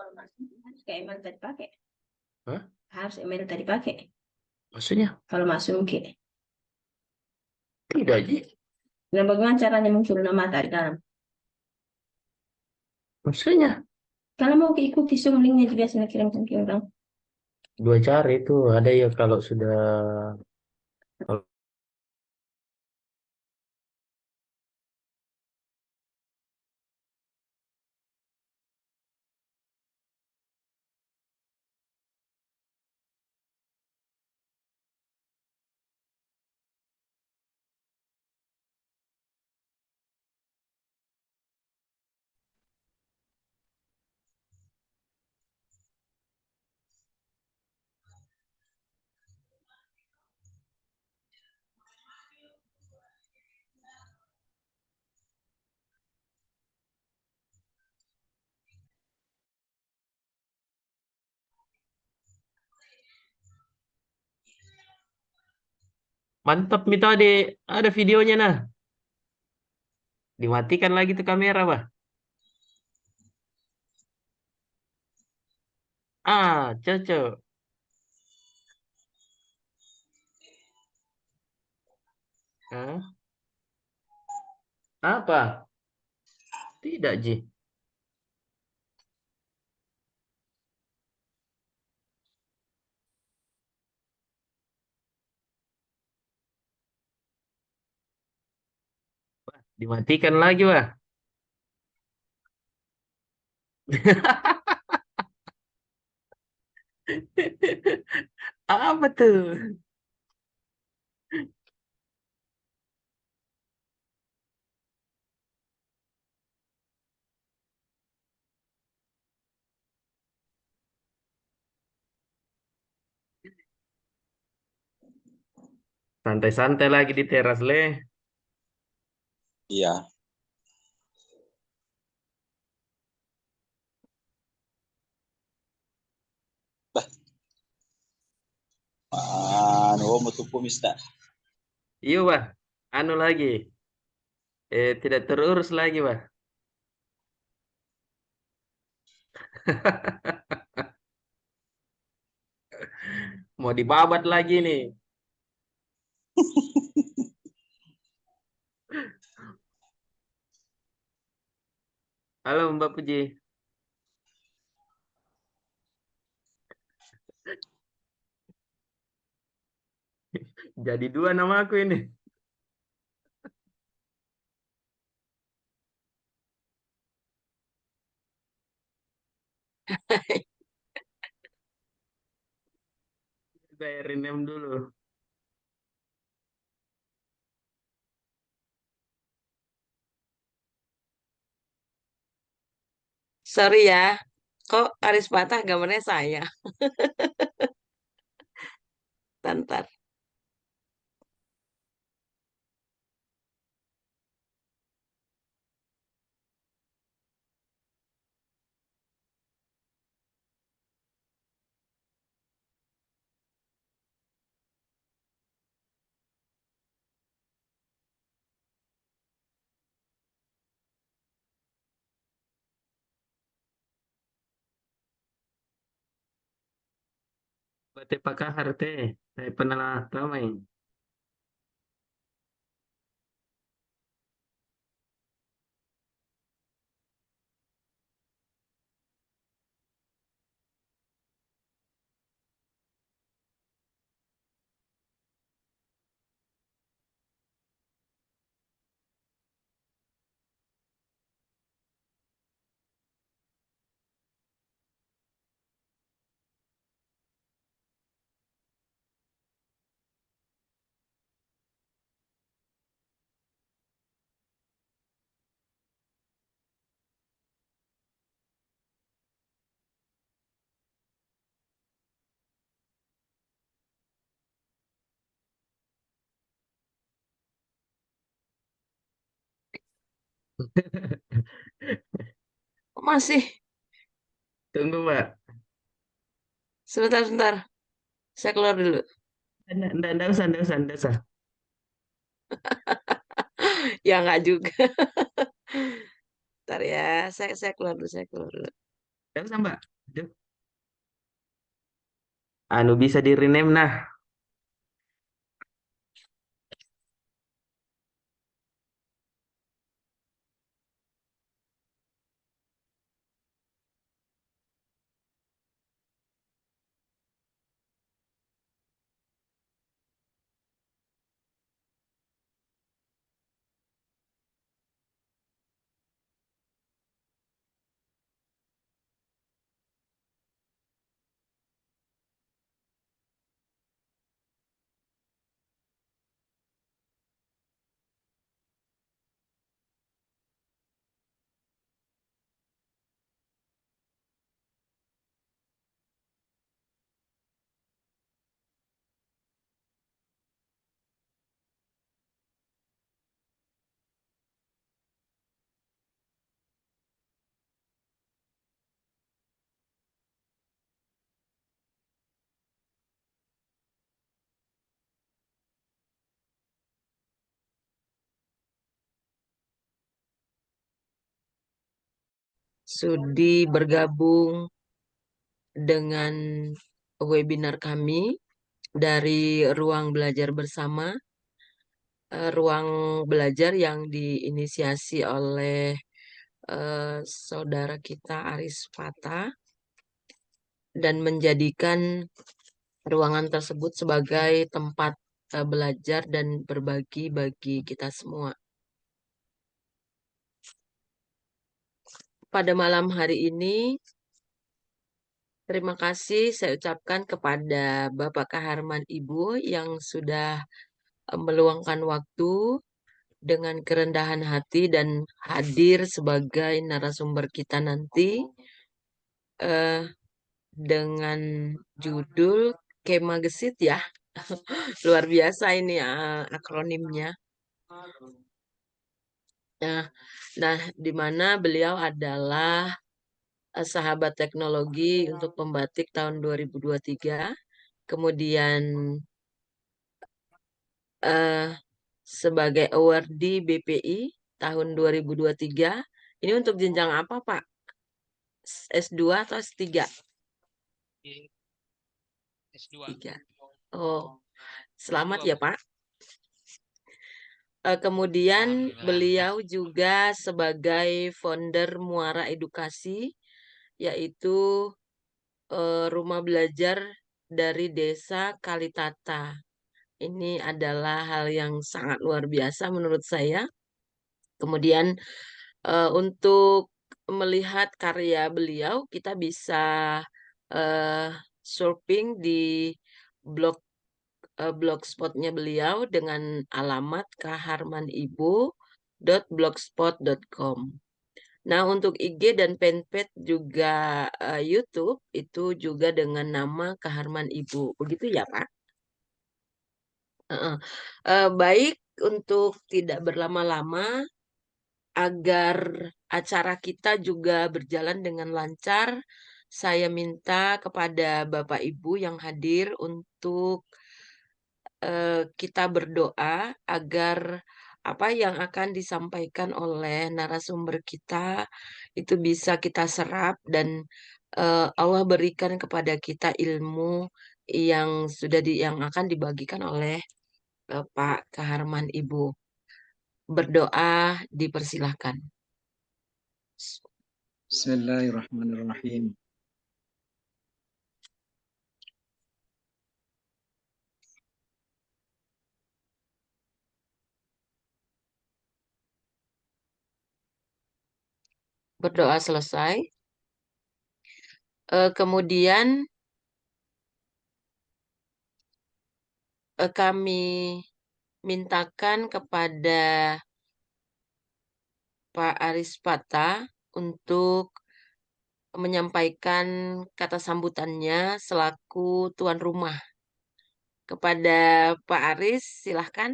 kalau masuk harus kayak email tadi pakai. Hah? Harus email tadi pakai. Maksudnya? Kalau masuk ke. Tidak, Ji. Nah, bagaimana caranya muncul nama dari dalam? Maksudnya? Kalau mau ikuti Zoom linknya juga biasanya kirimkan ke orang. Dua cara itu. Ada ya kalau sudah... Kalau mantap nih tadi. Ada videonya nah. Dimatikan lagi tuh kamera, bah. Ah, cocok. Hah? Apa? Tidak, Ji. Dimatikan lagi, bah. Apa tuh? Santai-santai lagi di teras, Le. Iya. Bah, mau tuh mista. Iya, bah. Anu lagi. Tidak terurus lagi, bah. Mau dibabat lagi nih. Halo, Mbak Puji. Jadi dua nama aku ini. Saya rename dulu. Sorry ya, kok Aris Patah gambarnya saya? Tantar. Bate pakahar teh. Saya pernah ramai. Kok masih? Tunggu, Mbak. Sebentar, sebentar. Saya keluar dulu. Nggak usah, nggak usah, nggak usah. Ya nggak juga. Ntar ya, saya keluar dulu, saya keluar dulu. Tidak usah Mbak. Aduh. Anu bisa di rename nah. Sudi bergabung dengan webinar kami dari Ruang Belajar Bersama, ruang belajar yang diinisiasi oleh saudara kita Aris Pata dan menjadikan ruangan tersebut sebagai tempat belajar dan berbagi bagi kita semua. Pada malam hari ini, terima kasih saya ucapkan kepada Bapak Kaharman Ibu yang sudah meluangkan waktu dengan kerendahan hati dan hadir sebagai narasumber kita nanti eh, dengan judul Kema Gesit ya. Luar biasa ini akronimnya. Nah, di mana beliau adalah sahabat teknologi untuk pembatik tahun 2023. Kemudian eh, sebagai awardee BPI tahun 2023. Ini untuk jenjang apa, Pak? S2 atau S3? S2. 3. Oh, selamat ya, Pak. Kemudian Alhamdulillah. beliau juga sebagai founder Muara Edukasi, yaitu rumah belajar dari Desa Kalitata. Ini adalah hal yang sangat luar biasa menurut saya. Kemudian untuk melihat karya beliau, kita bisa eh, surfing di blog blogspotnya beliau dengan alamat kaharmanibu.blogspot.com. Nah, untuk IG dan fanpage juga YouTube itu juga dengan nama Kaharman Ibu. Begitu ya, Pak? Heeh. Baik, untuk tidak berlama-lama, agar acara kita juga berjalan dengan lancar, saya minta kepada Bapak Ibu yang hadir untuk kita berdoa agar apa yang akan disampaikan oleh narasumber kita itu bisa kita serap dan Allah berikan kepada kita ilmu yang yang akan dibagikan oleh Pak Kaharman Ibu. Berdoa dipersilahkan. Bismillahirrahmanirrahim. Berdoa selesai. Kemudian kami mintakan kepada Pak Aris Pata untuk menyampaikan kata sambutannya selaku tuan rumah. Kepada Pak Aris, silahkan.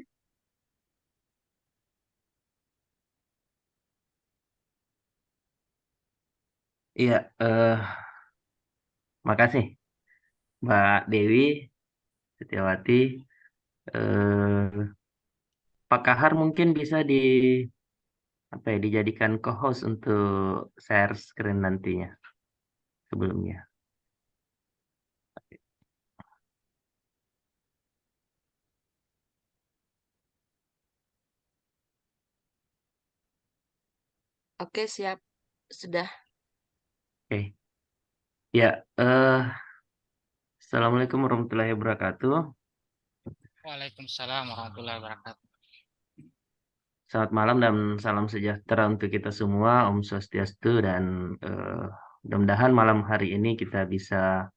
Iya, makasih Mbak Dewi Setiawati. Eh, Pak Kahar mungkin bisa dijadikan co-host untuk share screen nantinya. sebelumnya. Oke, siap. Sudah. Oke. Ya, Assalamualaikum warahmatullahi wabarakatuh. Waalaikumsalam warahmatullahi wabarakatuh. Selamat malam dan salam sejahtera untuk kita semua. Om Swastiastu, dan mudah-mudahan malam hari ini kita bisa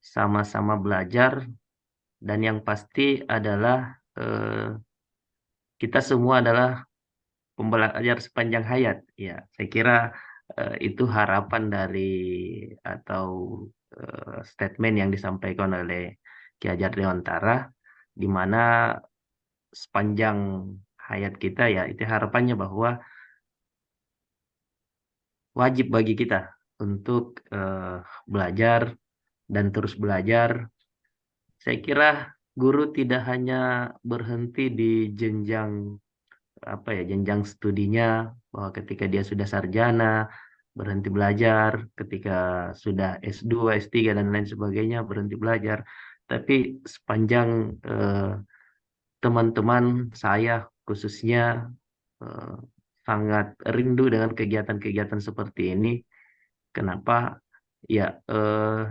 sama-sama belajar, dan yang pasti adalah kita semua adalah pembelajar sepanjang hayat. Ya, saya kira itu harapan dari atau statement yang disampaikan oleh Ki Hajar Dewantara, di mana sepanjang hayat kita ya itu harapannya bahwa wajib bagi kita untuk belajar dan terus belajar. Saya kira guru tidak hanya berhenti di jenjang jenjang studinya, bahwa ketika dia sudah sarjana berhenti belajar, ketika sudah S2, S3 dan lain sebagainya berhenti belajar, tapi sepanjang teman-teman saya khususnya eh, sangat rindu dengan kegiatan-kegiatan seperti ini. Kenapa? Ya,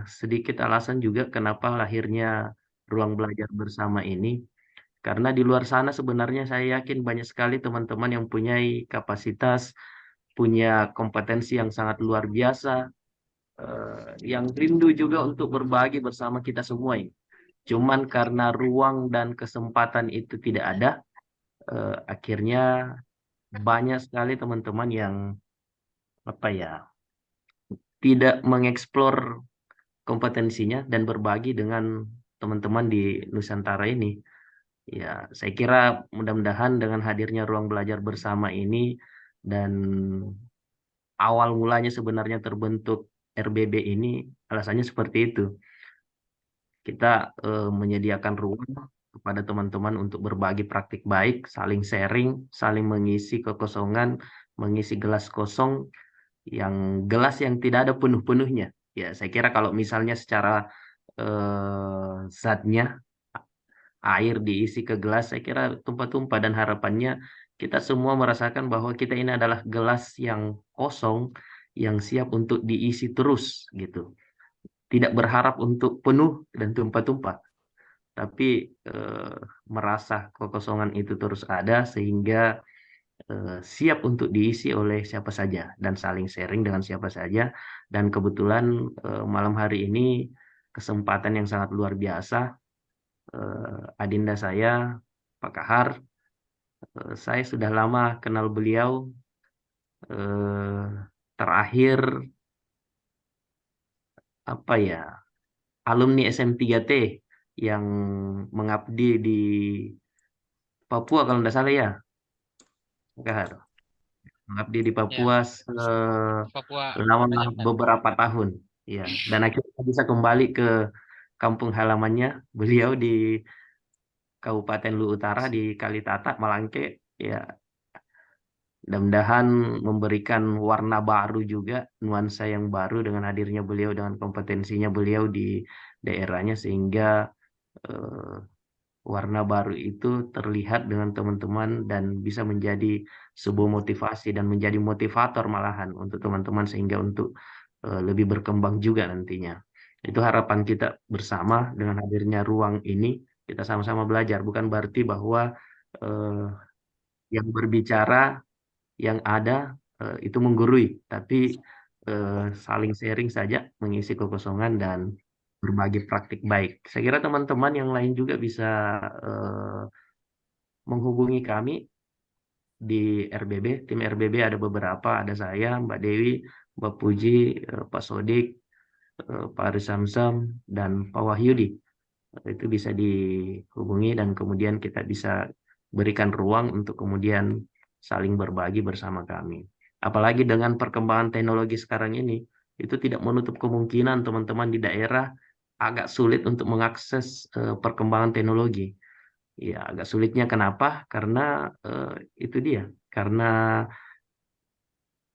sedikit alasan juga kenapa lahirnya ruang belajar bersama ini. Karena di luar sana sebenarnya saya yakin banyak sekali teman-teman yang punya kapasitas, punya kompetensi yang sangat luar biasa, yang rindu juga untuk berbagi bersama kita semua ini. Cuman karena ruang dan kesempatan itu tidak ada, akhirnya banyak sekali teman-teman yang tidak mengeksplor kompetensinya dan berbagi dengan teman-teman di Nusantara ini. Ya, saya kira mudah-mudahan dengan hadirnya ruang belajar bersama ini, dan awal mulanya sebenarnya terbentuk RBB ini, alasannya seperti itu. Kita menyediakan ruang kepada teman-teman untuk berbagi praktik baik, saling sharing, saling mengisi kekosongan, mengisi gelas kosong, gelas yang tidak ada penuh-penuhnya. Ya, saya kira kalau misalnya secara zatnya air diisi ke gelas, saya kira tumpah-tumpah, dan harapannya kita semua merasakan bahwa kita ini adalah gelas yang kosong, yang siap untuk diisi terus gitu. Tidak berharap untuk penuh dan tumpah-tumpah, tapi merasa kekosongan itu terus ada sehingga siap untuk diisi oleh siapa saja dan saling sharing dengan siapa saja. Dan kebetulan malam hari ini kesempatan yang sangat luar biasa. Adinda saya, Pak Kahar, saya sudah lama kenal beliau. Terakhir alumni SM3T yang mengabdi di Papua kalau tidak salah ya, Pak Kahar. Mengabdi di Ya, Papua Papua selama banyak kan. beberapa tahun, ya. Dan akhirnya bisa kembali ke kampung halamannya beliau di Kabupaten Lu Utara di Kalitata, Malangke, ya. Mudah-mudahan memberikan warna baru juga, nuansa yang baru dengan hadirnya beliau, dengan kompetensinya beliau di daerahnya, sehingga eh, warna baru itu terlihat dengan teman-teman dan bisa menjadi sebuah motivasi dan menjadi motivator malahan untuk teman-teman, sehingga untuk lebih berkembang juga nantinya. Itu harapan kita bersama dengan hadirnya ruang ini, kita sama-sama belajar. Bukan berarti bahwa eh, yang berbicara yang ada itu menggurui, tapi saling sharing saja, mengisi kekosongan dan berbagi praktik baik. Saya kira teman-teman yang lain juga bisa eh, menghubungi kami di RBB. Tim RBB ada beberapa, ada saya, Mbak Dewi, Mbak Puji, Pak Sodik, Pak Aris Samsam, dan Pak Wahyudi. Itu bisa dihubungi dan kemudian kita bisa berikan ruang untuk kemudian saling berbagi bersama kami. Apalagi dengan perkembangan teknologi sekarang ini, itu tidak menutup kemungkinan teman-teman di daerah agak sulit untuk mengakses perkembangan teknologi. Ya, agak sulitnya kenapa? Karena itu dia. Karena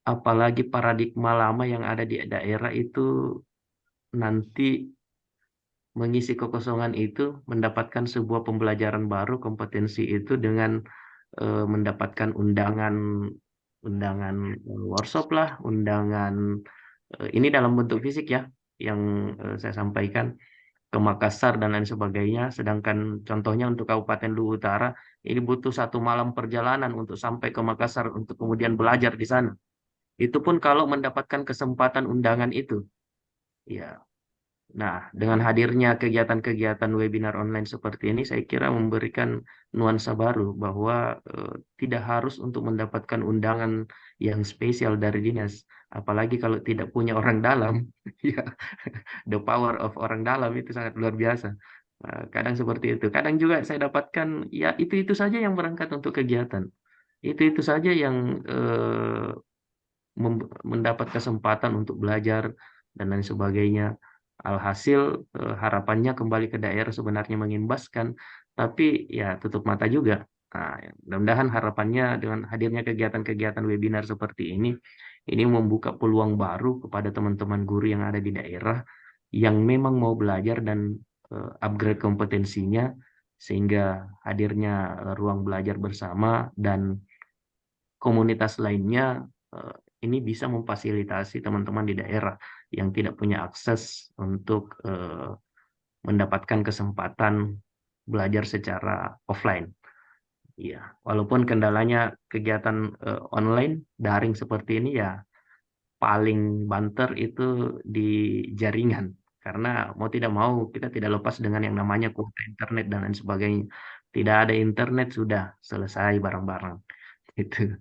apalagi paradigma lama yang ada di daerah itu nanti mengisi kekosongan itu, mendapatkan sebuah pembelajaran baru, kompetensi itu dengan mendapatkan undangan workshop lah, undangan ini dalam bentuk fisik ya, yang saya sampaikan ke Makassar dan lain sebagainya. Sedangkan contohnya untuk Kabupaten Luwu Utara, ini butuh 1 malam perjalanan untuk sampai ke Makassar untuk kemudian belajar di sana. Itu pun kalau mendapatkan kesempatan undangan itu. Ya, nah, dengan hadirnya kegiatan-kegiatan webinar online seperti ini, saya kira memberikan nuansa baru bahwa tidak harus untuk mendapatkan undangan yang spesial dari dinas, apalagi kalau tidak punya orang dalam. Ya, the power of orang dalam itu sangat luar biasa. Kadang seperti itu. Kadang juga saya dapatkan ya itu saja yang berangkat untuk kegiatan. Itu saja yang mendapat kesempatan untuk belajar dan lain sebagainya. Alhasil harapannya kembali ke daerah sebenarnya mengimbaskan, tapi ya tutup mata juga. Nah, mudah-mudahan harapannya dengan hadirnya kegiatan-kegiatan webinar seperti ini membuka peluang baru kepada teman-teman guru yang ada di daerah yang memang mau belajar dan upgrade kompetensinya, sehingga hadirnya ruang belajar bersama dan komunitas lainnya ini bisa memfasilitasi teman-teman di daerah yang tidak punya akses untuk mendapatkan kesempatan belajar secara offline. Ya, walaupun kendalanya kegiatan online daring seperti ini ya paling banter itu di jaringan. Karena mau tidak mau kita tidak lepas dengan yang namanya kuota internet dan lain sebagainya. Tidak ada internet sudah selesai barang-barang. Itu.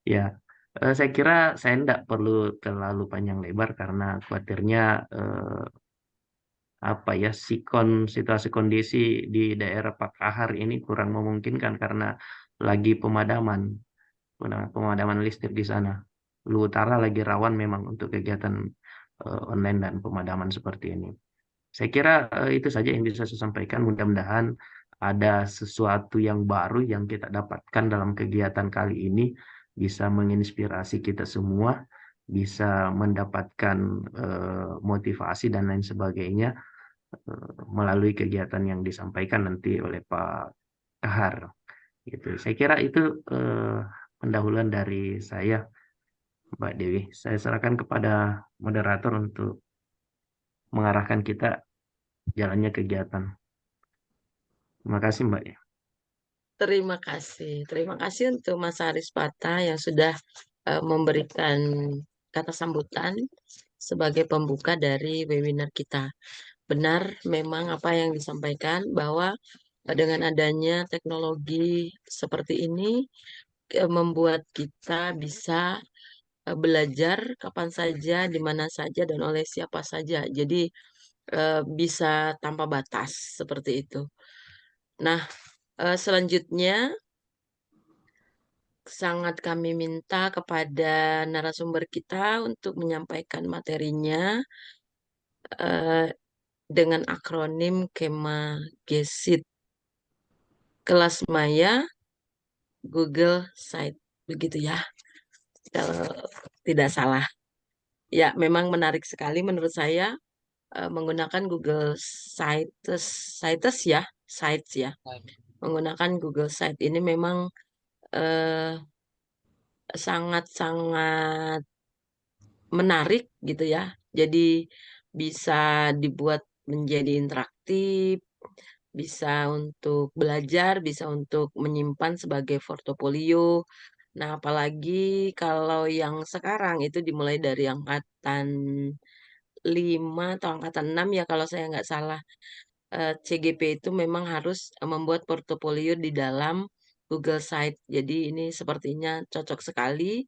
Ya, saya kira saya tidak perlu terlalu panjang lebar karena khawatirnya situasi kondisi di daerah Pak Kahar ini kurang memungkinkan karena lagi pemadaman listrik di sana. Luwu Utara lagi rawan memang untuk kegiatan online dan pemadaman seperti ini. Saya kira itu saja yang bisa saya sampaikan. Mudah-mudahan ada sesuatu yang baru yang kita dapatkan dalam kegiatan kali ini bisa menginspirasi kita semua, bisa mendapatkan motivasi dan lain sebagainya melalui kegiatan yang disampaikan nanti oleh Pak Kahar. Gitu. Saya kira itu pendahuluan dari saya, Mbak Dewi. Saya serahkan kepada moderator untuk mengarahkan kita jalannya kegiatan. Terima kasih, Mbak. Terima kasih. Terima kasih untuk Mas Haris Patah yang sudah memberikan kata sambutan sebagai pembuka dari webinar kita. Benar memang apa yang disampaikan bahwa dengan adanya teknologi seperti ini membuat kita bisa belajar kapan saja, di mana saja, dan oleh siapa saja. Jadi bisa tanpa batas seperti itu. Nah, selanjutnya sangat kami minta kepada narasumber kita untuk menyampaikan materinya dengan akronim KEMA GESIT, kelas maya Google Site, begitu ya, kalau tidak salah. Ya, memang menarik sekali menurut saya menggunakan Google Sites ya, Sites ya. Menggunakan Google Site ini memang sangat-sangat menarik gitu ya. Jadi bisa dibuat menjadi interaktif, bisa untuk belajar, bisa untuk menyimpan sebagai portofolio. Nah, apalagi kalau yang sekarang itu dimulai dari angkatan 5 atau angkatan 6 ya kalau saya nggak salah. CGP itu memang harus membuat portofolio di dalam Google Site. Jadi ini sepertinya cocok sekali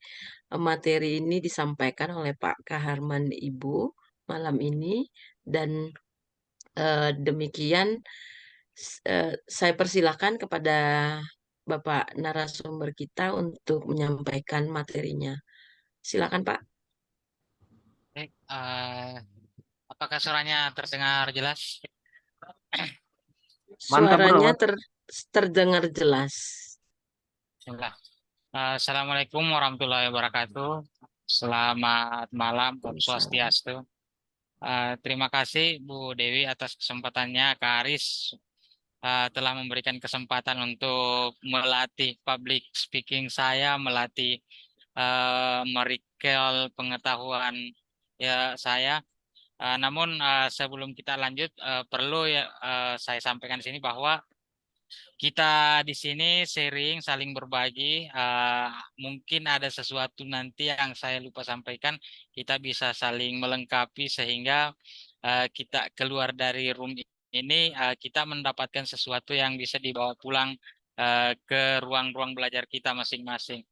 materi ini disampaikan oleh Pak Kaharman Ibu malam ini. Dan demikian saya persilakan kepada Bapak narasumber kita untuk menyampaikan materinya. Silakan Pak. Baik, apakah suaranya terdengar jelas? Mantap, bro. Suaranya terdengar jelas. Bismillah. Assalamualaikum warahmatullahi wabarakatuh. Selamat malam, Om Swastiastu. Terima kasih Bu Dewi atas kesempatannya. Kak Aris telah memberikan kesempatan untuk melatih public speaking saya, melatih merecall pengetahuan ya saya. Namun sebelum kita lanjut, perlu ya saya sampaikan di sini bahwa kita di sini sharing, saling berbagi. Mungkin ada sesuatu nanti yang saya lupa sampaikan, kita bisa saling melengkapi sehingga kita keluar dari room ini, kita mendapatkan sesuatu yang bisa dibawa pulang ke ruang-ruang belajar kita masing-masing.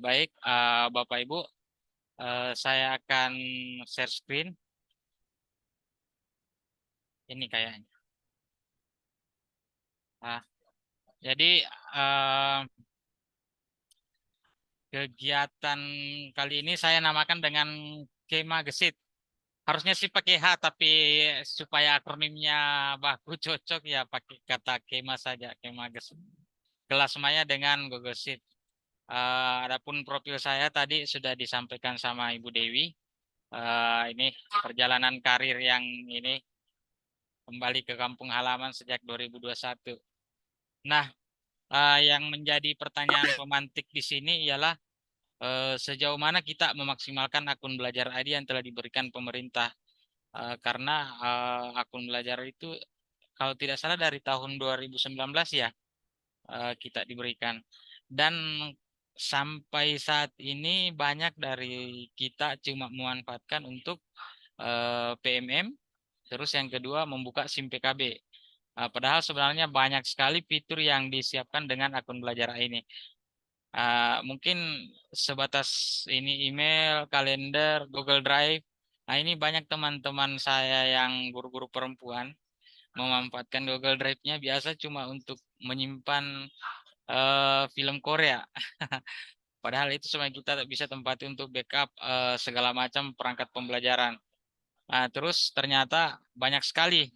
Baik, Bapak Ibu, saya akan share screen. Ini kayaknya. Jadi kegiatan kali ini saya namakan dengan Kema Gesit. Harusnya sih pakai H, tapi supaya akronimnya baku cocok ya pakai kata Kema saja, Kema Gesit. Kelas Maya dengan Google Sheet. Adapun profil saya tadi sudah disampaikan sama Ibu Dewi. Ini perjalanan karir yang ini kembali ke kampung halaman sejak 2021. Nah, yang menjadi pertanyaan pemantik di sini ialah sejauh mana kita memaksimalkan akun belajar ID yang telah diberikan pemerintah. Karena akun belajar itu kalau tidak salah dari tahun 2019 ya kita diberikan. Dan sampai saat ini banyak dari kita cuma memanfaatkan untuk PMM, terus yang kedua membuka SIM PKB. Padahal sebenarnya banyak sekali fitur yang disiapkan dengan akun belajar ini. Mungkin sebatas ini email, kalender, Google Drive. Nah, ini banyak teman-teman saya yang guru-guru perempuan memanfaatkan Google Drive-nya biasa cuma untuk menyimpan film Korea. Padahal itu semua kita bisa tempati untuk backup segala macam perangkat pembelajaran. Terus ternyata banyak sekali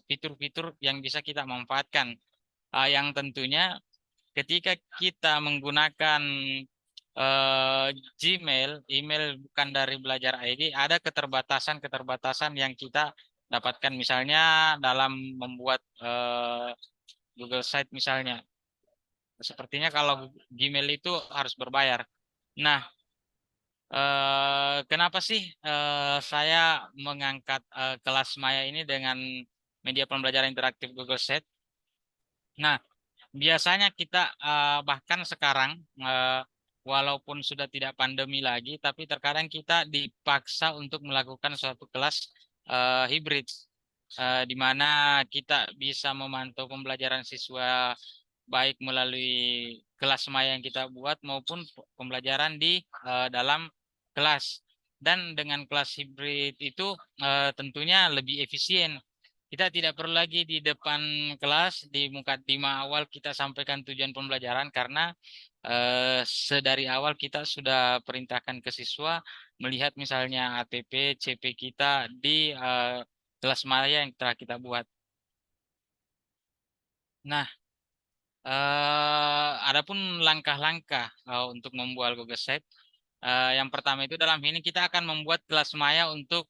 fitur-fitur yang bisa kita manfaatkan. Yang tentunya ketika kita menggunakan Gmail, email bukan dari Belajar ID, ada keterbatasan-keterbatasan yang kita dapatkan misalnya dalam membuat Google Site misalnya. Sepertinya kalau Gmail itu harus berbayar. Nah, kenapa sih saya mengangkat kelas Maya ini dengan media pembelajaran interaktif Google Sheet? Nah, biasanya kita bahkan sekarang walaupun sudah tidak pandemi lagi, tapi terkadang kita dipaksa untuk melakukan suatu kelas hibrid, di mana kita bisa memantau pembelajaran siswa baik melalui kelas maya yang kita buat maupun pembelajaran di dalam kelas. Dan dengan kelas hibrid itu tentunya lebih efisien. Kita tidak perlu lagi di depan kelas, di mukadimah awal kita sampaikan tujuan pembelajaran karena sedari awal kita sudah perintahkan ke siswa melihat misalnya ATP, CP kita di kelas maya yang telah kita buat. Nah, adapun langkah-langkah untuk membuat Google Sheet. Yang pertama itu dalam ini kita akan membuat kelas maya untuk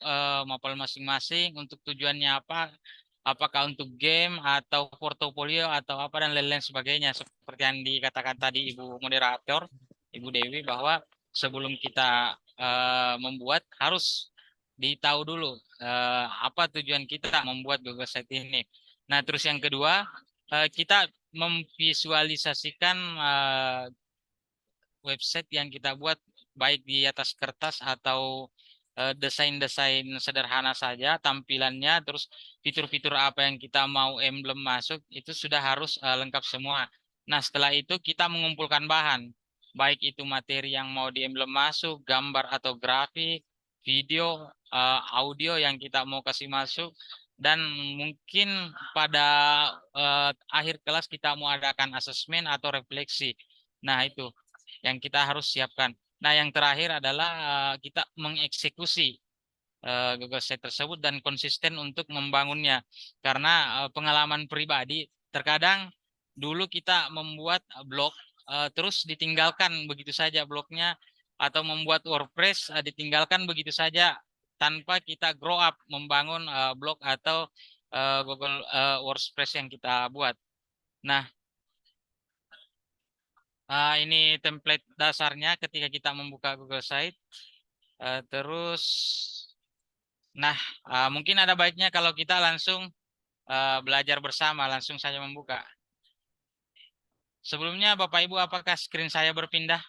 mapel masing-masing, untuk tujuannya apa, apakah untuk game atau portofolio atau apa dan lain-lain sebagainya. Seperti yang dikatakan tadi Ibu Moderator, Ibu Dewi, bahwa sebelum kita membuat harus ditahu dulu apa tujuan kita membuat Google Sheet ini. Nah, terus yang kedua, kita memvisualisasikan website yang kita buat baik di atas kertas atau desain-desain sederhana saja tampilannya, terus fitur-fitur apa yang kita mau emblem masuk itu sudah harus lengkap semua. Nah, setelah itu kita mengumpulkan bahan, baik itu materi yang mau di emblem masuk, gambar atau grafik, video, audio yang kita mau kasih masuk, dan mungkin pada akhir kelas kita mau adakan asesmen atau refleksi. Nah, itu yang kita harus siapkan. Nah, yang terakhir adalah kita mengeksekusi Google Sheet tersebut dan konsisten untuk membangunnya. Karena pengalaman pribadi, terkadang dulu kita membuat blog, terus ditinggalkan begitu saja blognya, atau membuat WordPress, ditinggalkan begitu saja. tanpa kita grow up membangun blog atau Google WordPress yang kita buat. Nah, ini template dasarnya ketika kita membuka Google Site. Terus, nah, mungkin ada baiknya kalau kita langsung belajar bersama, langsung saja membuka. Sebelumnya, Bapak Ibu, apakah screen saya berpindah?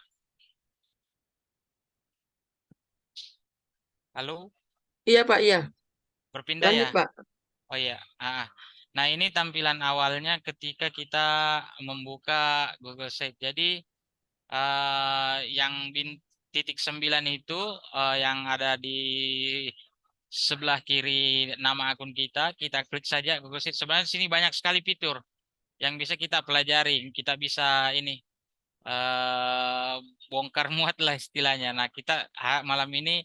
Halo, Iya Pak, iya. berpindah Lanjut ya? Pak. Oh iya. Nah, ini tampilan awalnya ketika kita membuka Google Site. Jadi, yang titik 9 itu yang ada di sebelah kiri nama akun kita klik saja Google Sheet. Sebenarnya di sini banyak sekali fitur yang bisa kita pelajari. Kita bisa ini bongkar muat lah istilahnya. Nah, kita malam ini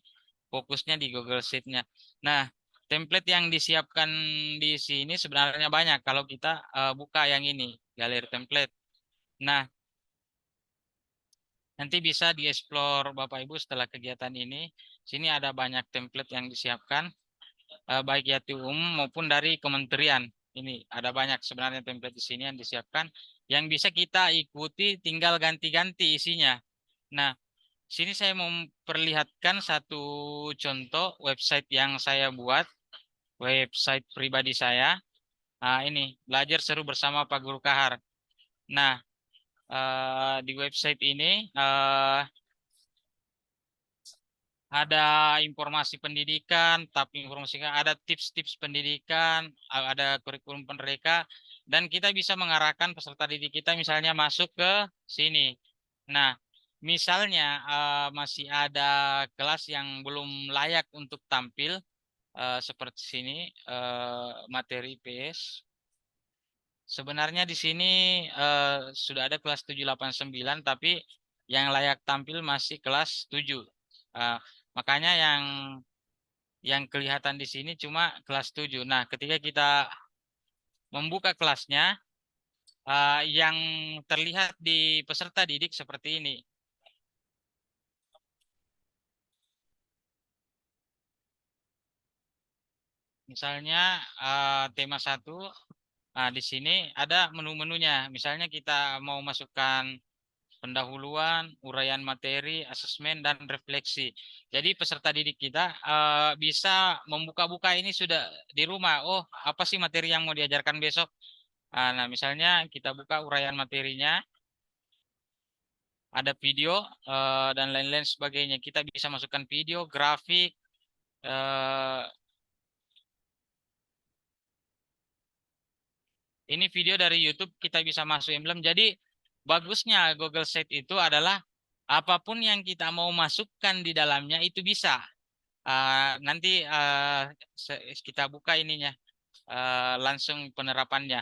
fokusnya di Google Sheet-nya. Nah, template yang disiapkan di sini sebenarnya banyak. Kalau kita buka yang ini, galeri template. Nah, nanti bisa dieksplor Bapak Ibu setelah kegiatan ini. Sini ada banyak template yang disiapkan, baik Yati umum maupun dari kementerian. Ini ada banyak sebenarnya template di sini yang disiapkan, yang bisa kita ikuti, tinggal ganti-ganti isinya. Nah, sini saya memperlihatkan satu contoh website yang saya buat, website pribadi saya. Nah, ini belajar seru bersama Pak Guru Kahar. Nah, di website ini ada informasi pendidikan, tapi informasi ada tips-tips pendidikan, ada kurikulum penereka, dan kita bisa mengarahkan peserta didik kita misalnya masuk ke sini. Nah, misalnya masih ada kelas yang belum layak untuk tampil seperti sini materi PS. Sebenarnya di sini sudah ada kelas 789, tapi yang layak tampil masih kelas 7. Makanya yang kelihatan di sini cuma kelas 7. Nah, ketika kita membuka kelasnya, yang terlihat di peserta didik seperti ini. Misalnya tema 1, di sini ada menu-menunya. Misalnya kita mau masukkan pendahuluan, uraian materi, asesmen, dan refleksi. Jadi peserta didik kita bisa membuka-buka ini sudah di rumah. Oh, apa sih materi yang mau diajarkan besok? Nah, misalnya kita buka uraian materinya, ada video dan lain-lain sebagainya. Kita bisa masukkan video, grafik, ini video dari YouTube, kita bisa masuk emblem. Jadi bagusnya Google Sheet itu adalah apapun yang kita mau masukkan di dalamnya itu bisa. Nanti kita buka ininya langsung penerapannya.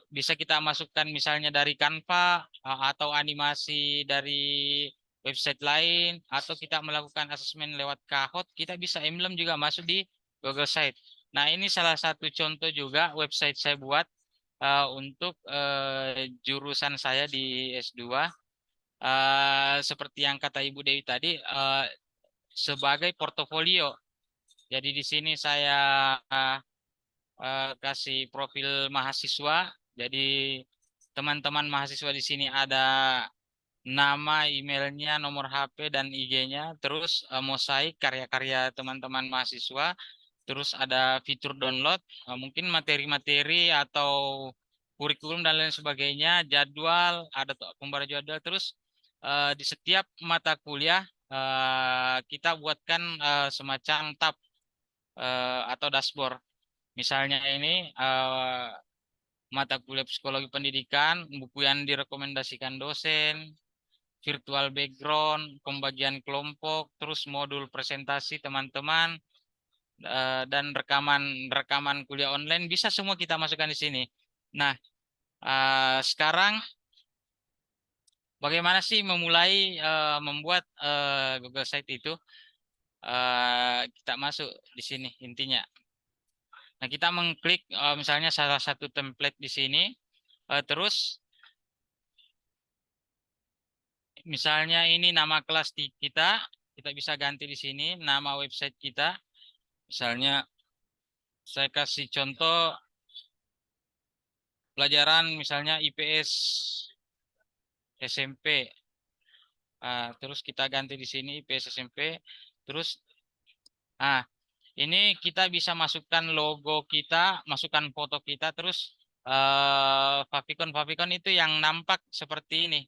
Bisa kita masukkan misalnya dari Canva atau animasi dari website lain, atau kita melakukan asesmen lewat Kahoot, kita bisa emblem juga masuk di Google Site. Nah, ini salah satu contoh juga website saya buat untuk jurusan saya di S2. Seperti yang kata Ibu Dewi tadi, sebagai portofolio. Jadi di sini saya kasih profil mahasiswa. Jadi teman-teman mahasiswa di sini ada nama, emailnya, nomor HP, dan IG-nya. Terus mosaik karya-karya teman-teman mahasiswa. Terus ada fitur download, mungkin materi-materi atau kurikulum dan lain sebagainya, jadwal, ada pembaru jadwal. Terus di setiap mata kuliah kita buatkan semacam tab atau dashboard. Misalnya ini mata kuliah psikologi pendidikan, buku yang direkomendasikan dosen, virtual background, pembagian kelompok, terus modul presentasi teman-teman, dan rekaman kuliah online, bisa semua kita masukkan di sini. Nah, sekarang bagaimana sih memulai membuat Google Site itu? Kita masuk di sini intinya. Nah, kita mengklik misalnya salah satu template di sini, terus misalnya ini nama kelas kita bisa ganti di sini, nama website kita. Misalnya saya kasih contoh pelajaran misalnya IPS SMP. Terus kita ganti di sini IPS SMP. Terus ini kita bisa masukkan logo kita, masukkan foto kita, terus favicon itu yang nampak seperti ini.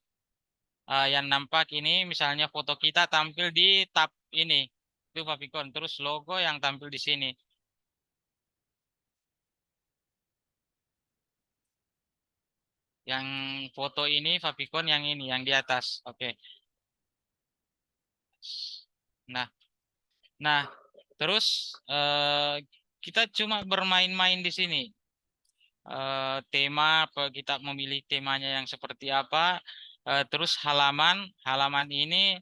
Yang nampak ini misalnya foto kita tampil di tab ini. Itu favicon, terus logo yang tampil di sini. Yang foto ini favicon yang ini, yang di atas. Oke. Nah, terus kita cuma bermain-main di sini. Tema, kita memilih temanya yang seperti apa. Terus halaman ini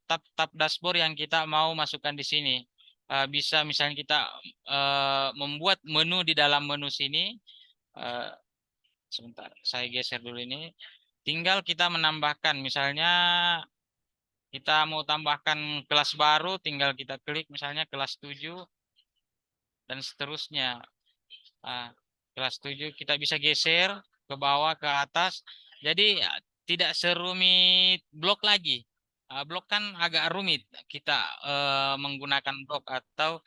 tab dashboard yang kita mau masukkan di sini. Bisa misalnya kita membuat menu di dalam menu sini. Sebentar, saya geser dulu ini. Tinggal kita menambahkan, misalnya kita mau tambahkan kelas baru, tinggal kita klik misalnya kelas 7 dan seterusnya. Kelas 7 kita bisa geser ke bawah, ke atas. Jadi tidak serumit blog lagi. Blog kan agak rumit kita menggunakan blog atau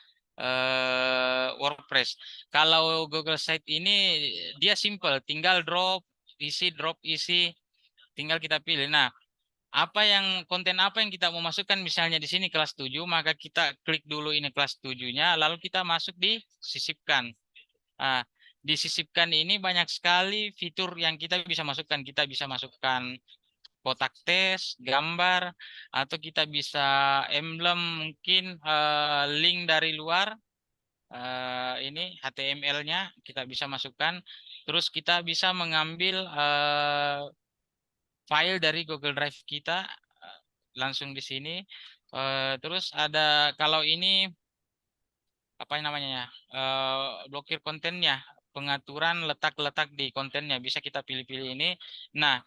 WordPress. Kalau Google Site ini dia simple, tinggal drop isi, tinggal kita pilih. Nah, konten apa yang kita mau masukkan, misalnya di sini kelas 7, maka kita klik dulu ini kelas 7-nya, lalu kita masuk di sisipkan. Disisipkan ini banyak sekali fitur yang kita bisa masukkan. Kita bisa masukkan kotak teks, gambar, atau kita bisa emblem, mungkin link dari luar. Ini HTML-nya kita bisa masukkan. Terus kita bisa mengambil file dari Google Drive kita langsung di sini. Terus ada, kalau ini apa namanya ya, blokir kontennya, pengaturan letak-letak di kontennya, bisa kita pilih-pilih ini. Nah,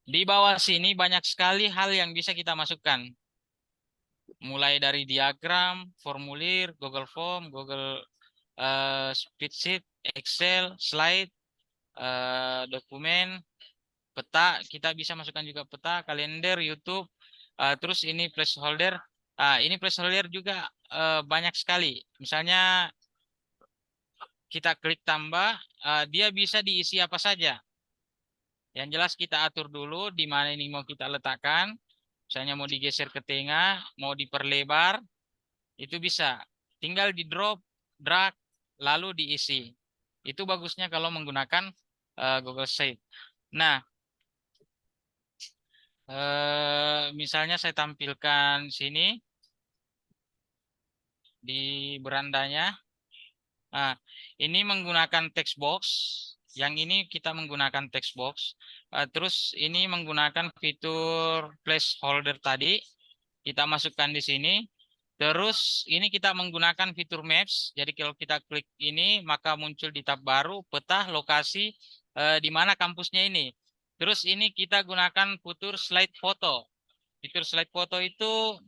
di bawah sini banyak sekali hal yang bisa kita masukkan, mulai dari diagram, formulir, Google Form, Google Spreadsheet, Excel, slide, dokumen, peta. Kita bisa masukkan juga peta, kalender, YouTube. Terus ini placeholder. Ini placeholder juga banyak sekali. Misalnya kita klik tambah, dia bisa diisi apa saja. Yang jelas kita atur dulu di mana ini mau kita letakkan. Misalnya mau digeser ke tengah, mau diperlebar, itu bisa. Tinggal di drop, drag, lalu diisi. Itu bagusnya kalau menggunakan Google Sheet. Nah, misalnya saya tampilkan sini di berandanya. Nah, ini menggunakan text box. Yang ini kita menggunakan text box. Terus ini menggunakan fitur placeholder tadi. Kita masukkan di sini. Terus ini kita menggunakan fitur maps. Jadi kalau kita klik ini, maka muncul di tab baru peta lokasi di mana kampusnya ini. Terus ini kita gunakan fitur slide foto. Fitur slide foto itu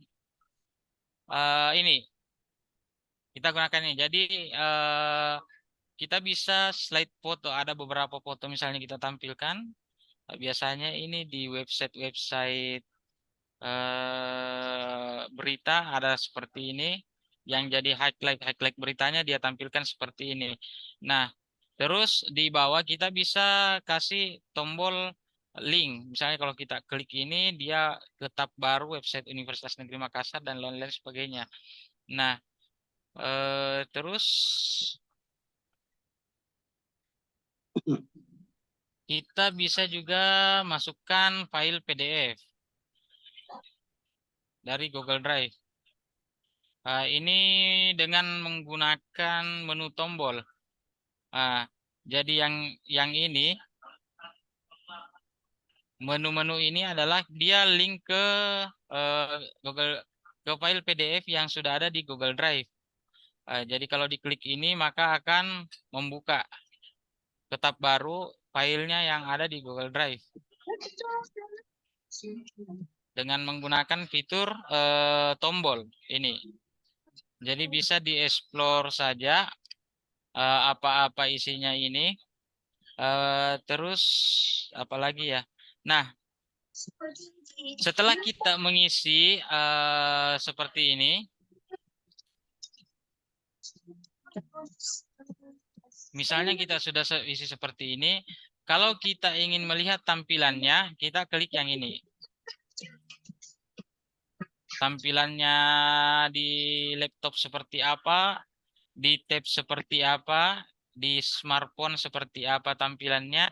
ini. Kita gunakan ini. Jadi kita bisa slide foto. Ada beberapa foto misalnya kita tampilkan. Biasanya ini di website berita ada seperti ini. Yang jadi highlight beritanya dia tampilkan seperti ini. Nah, terus di bawah kita bisa kasih tombol link. Misalnya kalau kita klik ini, dia ke tab baru website Universitas Negeri Makassar dan lain-lain sebagainya. Nah, terus kita bisa juga masukkan file PDF dari Google Drive. Ini dengan menggunakan menu tombol. Jadi yang ini menu-menu ini adalah dia link ke file PDF yang sudah ada di Google Drive. Jadi kalau diklik ini maka akan membuka ke tab baru filenya yang ada di Google Drive dengan menggunakan fitur tombol ini. Jadi bisa dieksplor saja apa-apa isinya ini. Terus apa lagi ya? Nah, setelah kita mengisi seperti ini, misalnya kita sudah isi seperti ini, kalau kita ingin melihat tampilannya, kita klik yang ini. Tampilannya di laptop seperti apa, di tab seperti apa, di smartphone seperti apa tampilannya.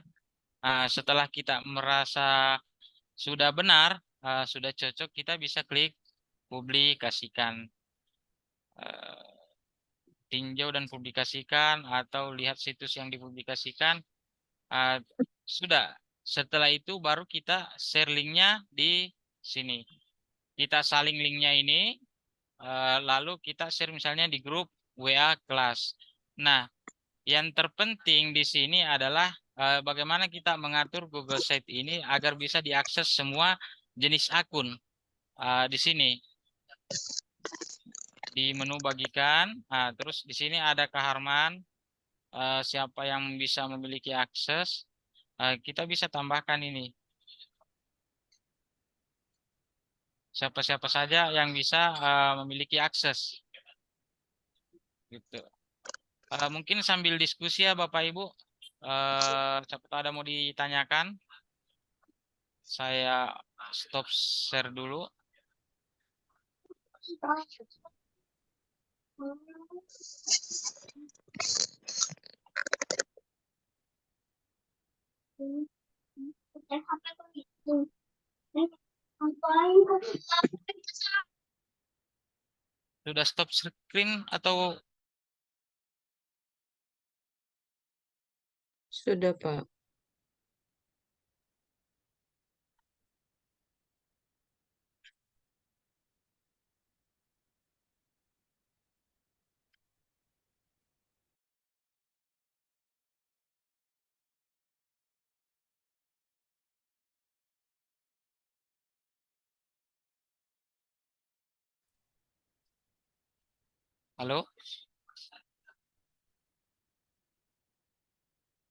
Setelah kita merasa sudah benar, sudah cocok, kita bisa klik publikasikan. Tinjau dan publikasikan atau lihat situs yang dipublikasikan. Sudah. Setelah itu baru kita share linknya di sini. Kita saling linknya ini, lalu kita share misalnya di grup WA kelas. Nah, yang terpenting di sini adalah bagaimana kita mengatur Google Site ini agar bisa diakses semua jenis akun di sini. Di menu bagikan, terus di sini ada Kak Harman, siapa yang bisa memiliki akses, kita bisa tambahkan ini. Siapa-siapa saja yang bisa memiliki akses. Gitu. Mungkin sambil diskusi ya Bapak Ibu, siapa tahu ada mau ditanyakan. Saya stop share dulu. Sudah stop screen atau Sudah, Pak. halo?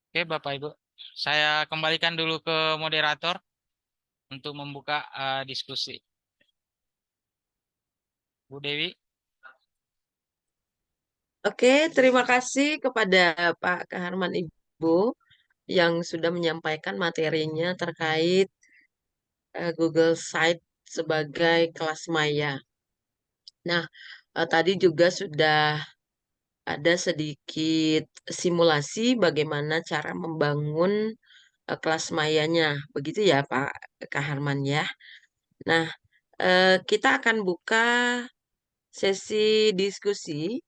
Oke Bapak Ibu, saya kembalikan dulu ke moderator untuk membuka diskusi. Bu Dewi. Oke, terima kasih kepada Pak Kaharman Ibu yang sudah menyampaikan materinya terkait Google Site sebagai kelas maya. Nah, tadi juga sudah ada sedikit simulasi bagaimana cara membangun kelas mayanya. Begitu ya Pak Kaharman ya. Nah, kita akan buka sesi diskusi.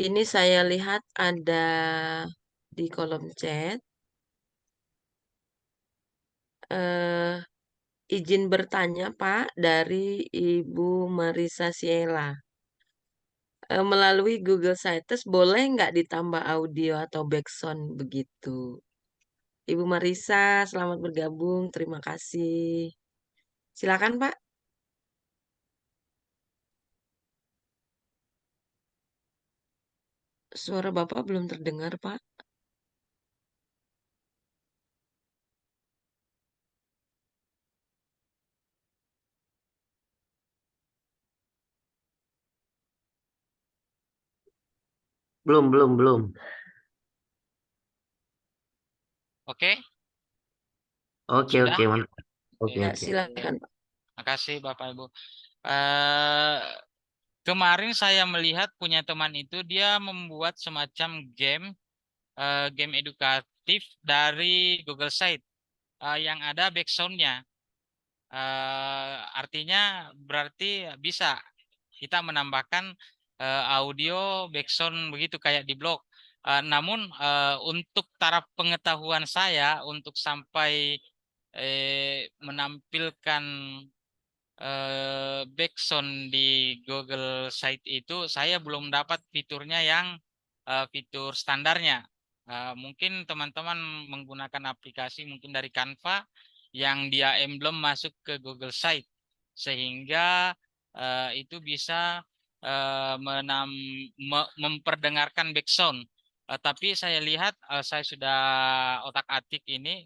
Ini saya lihat ada di kolom chat. Eh, izin bertanya Pak dari Ibu Marisa Siela. Melalui Google Sites boleh nggak ditambah audio atau background begitu? Ibu Marisa, selamat bergabung. Terima kasih. Silakan Pak. Suara Bapak belum terdengar Pak. Belum. Oke, Oke, sudah? mantap. Oke, Ya, oke. silakan Pak. Makasih Bapak Ibu. Kemarin saya melihat punya teman itu dia membuat semacam game edukatif dari Google Site yang ada backsound-nya. Artinya berarti bisa kita menambahkan audio backsound begitu kayak di blog. Namun untuk taraf pengetahuan saya untuk sampai menampilkan backsound di Google Site itu saya belum dapat fiturnya yang fitur standarnya. Mungkin teman-teman menggunakan aplikasi mungkin dari Canva yang dia emblem masuk ke Google Site sehingga itu bisa memperdengarkan background. Tapi saya lihat saya sudah otak-atik ini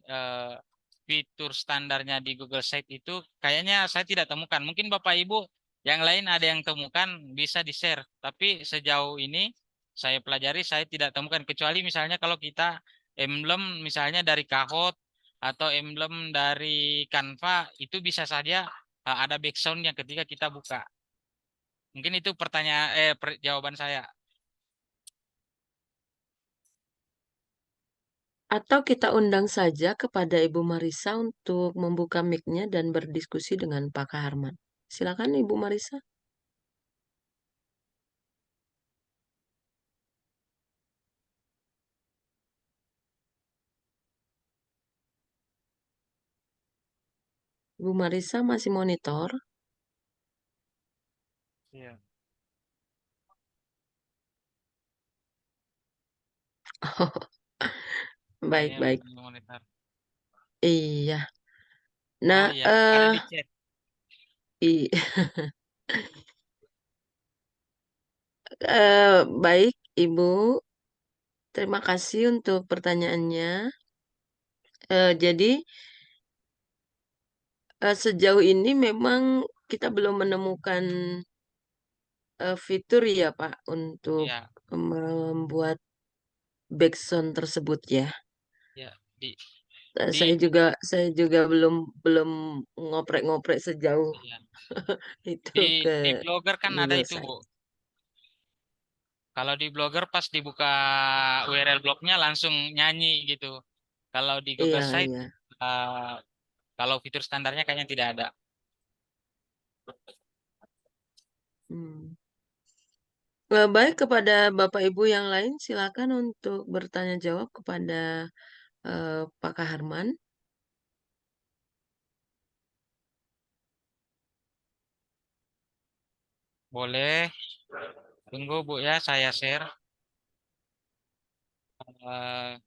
fitur standarnya di Google Site itu kayaknya saya tidak temukan. Mungkin Bapak Ibu yang lain ada yang temukan bisa di-share. Tapi sejauh ini saya pelajari saya tidak temukan kecuali misalnya kalau kita emblem misalnya dari Kahoot atau emblem dari Canva itu bisa saja ada backgroundnya ketika kita buka. Mungkin itu jawaban saya. Atau kita undang saja kepada Ibu Marisa untuk membuka mic-nya dan berdiskusi dengan Pak Kaharman. Silakan Ibu Marisa. Ibu Marisa masih monitor. Iya. Baik, Ini baik. monitor. Iya. Oh Nah, iya, ada di chat. i- baik, Ibu. Terima kasih untuk pertanyaannya. Jadi, sejauh ini memang kita belum menemukan fitur ya, Pak, untuk Iya, membuat backsound tersebut ya. iya. Di di Saya juga belum belum ngoprek-ngoprek sejauh iya. itu Di ke Blogger kan ada Google itu, Site. Bu. Kalau di Blogger pas dibuka URL blognya langsung nyanyi gitu. Kalau di Iya, Google Site iya. eh, kalau fitur standarnya kayaknya tidak ada. Hmm. Baik, kepada Bapak Ibu yang lain, silakan untuk bertanya jawab kepada Pak Kaharman. Boleh. Tunggu Bu ya, saya share. Eh,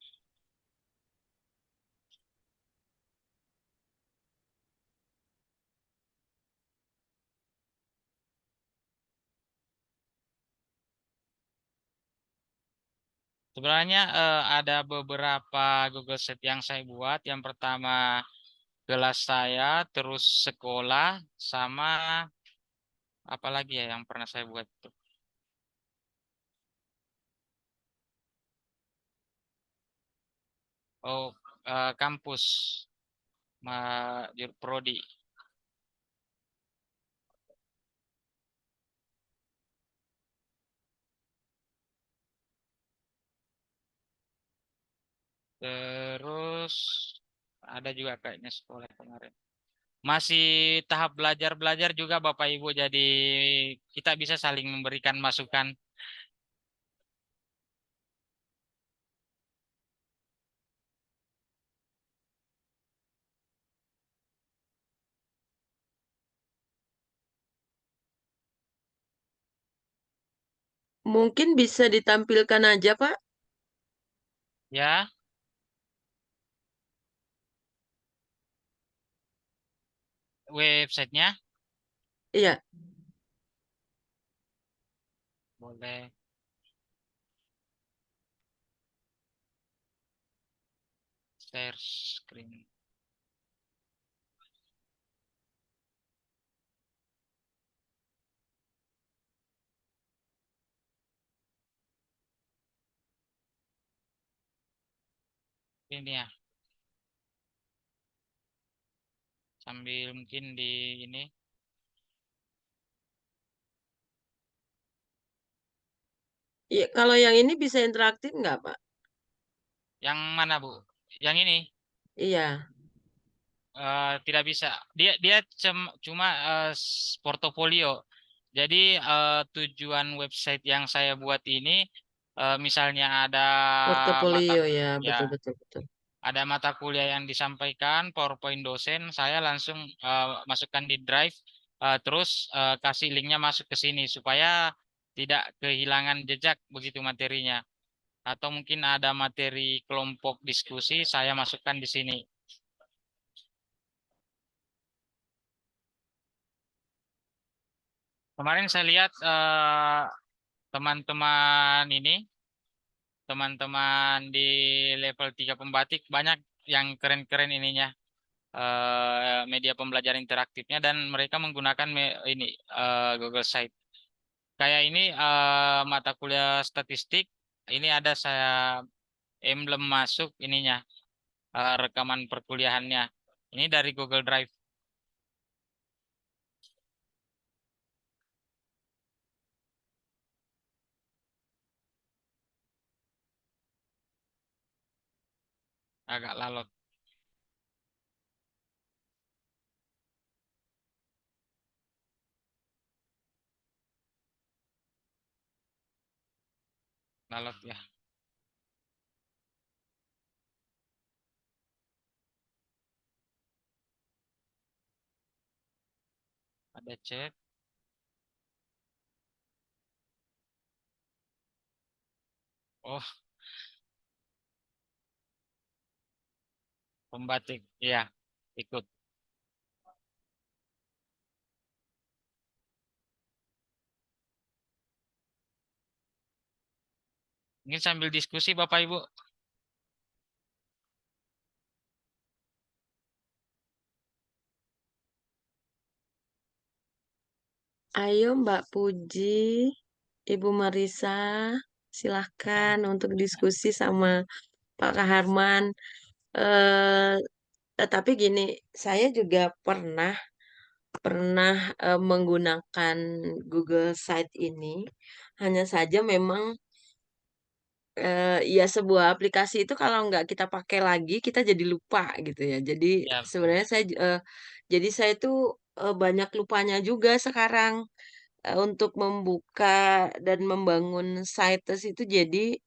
Sebenarnya ada beberapa Google Sheet yang saya buat. Yang pertama kelas saya, terus sekolah, sama apa lagi ya yang pernah saya buat itu. Oh, kampus, Prodi. Terus ada juga kayaknya sekolah kemarin. Masih tahap belajar-belajar juga Bapak Ibu, jadi kita bisa saling memberikan masukan. Mungkin bisa ditampilkan aja, Pak. Ya, websitenya Iya, boleh share screen. Ini ya, sambil mungkin di ini. iya. Kalau yang ini bisa interaktif nggak, Pak? Yang mana Bu? Yang ini Iya, tidak bisa. Dia dia cuma portofolio. Jadi tujuan website yang saya buat ini, misalnya ada mata portofolio ya, ya betul, betul, betul. ada mata kuliah yang disampaikan, PowerPoint dosen, saya langsung masukkan di Drive, terus kasih linknya masuk ke sini supaya tidak kehilangan jejak begitu materinya. Atau mungkin ada materi kelompok diskusi, saya masukkan di sini. Kemarin saya lihat teman-teman di level 3 pembatik banyak yang keren-keren ininya, media pembelajaran interaktifnya, dan mereka menggunakan ini Google Site. Kayak ini mata kuliah statistik, ini ada saya emblem masuk ininya, rekaman perkuliahannya. Ini dari Google Drive. Agak lalot. Lalot ya. Ada chat. Oh, pembatik. Iya, ikut. Ini sambil diskusi Bapak Ibu. Ayo Mbak Puji, Ibu Marisa, silahkan untuk diskusi sama Pak Kaharman. Tapi gini, saya juga pernah menggunakan Google Site ini. Hanya saja memang ya sebuah aplikasi itu kalau nggak kita pakai lagi kita jadi lupa gitu ya. Jadi Ya, betul. sebenarnya saya tuh banyak lupanya juga sekarang untuk membuka dan membangun sites itu. Jadi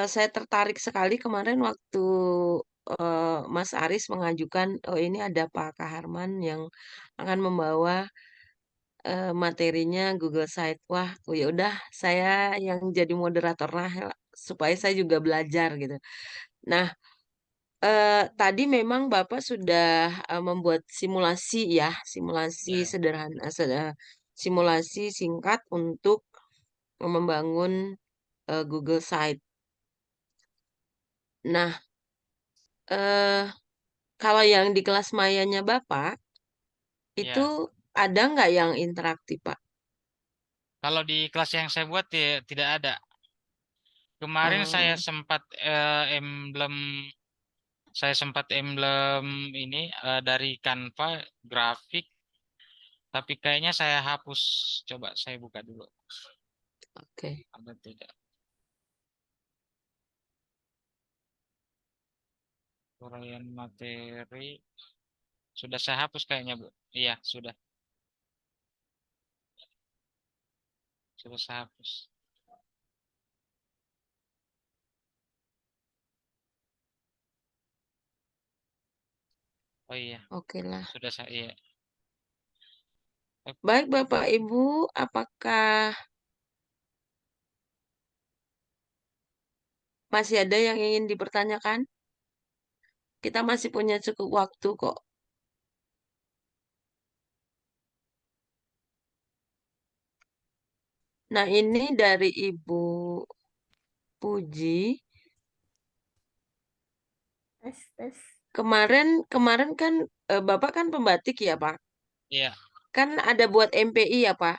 saya tertarik sekali kemarin waktu Mas Aris mengajukan, oh ini ada Pak Kaharman yang akan membawa materinya Google Site. Wah, oh ya udah saya yang jadi moderator lah supaya saya juga belajar gitu. Nah, tadi memang Bapak sudah membuat simulasi ya, simulasi Ya, sederhana, simulasi singkat untuk membangun Google Site. Nah, eh kalau yang di kelas mayanya Bapak itu ya. ada nggak yang interaktif, Pak? Kalau di kelas yang saya buat ya, tidak ada. Kemarin Oh, saya sempat emblem ini dari Canva grafik, tapi kayaknya saya hapus. Coba saya buka dulu. oke. Ada tidak? Uraian materi sudah saya hapus kayaknya, Bu. Iya, sudah saya hapus. Oh iya, Oke lah. sudah saya. Iya. Baik, Bapak Ibu, apakah masih ada yang ingin dipertanyakan? Kita masih punya cukup waktu kok. Nah, ini dari Ibu Puji. Tes. Kemarin kan Bapak kan pembatik ya, Pak? Iya, Kan ada buat MPI ya, Pak?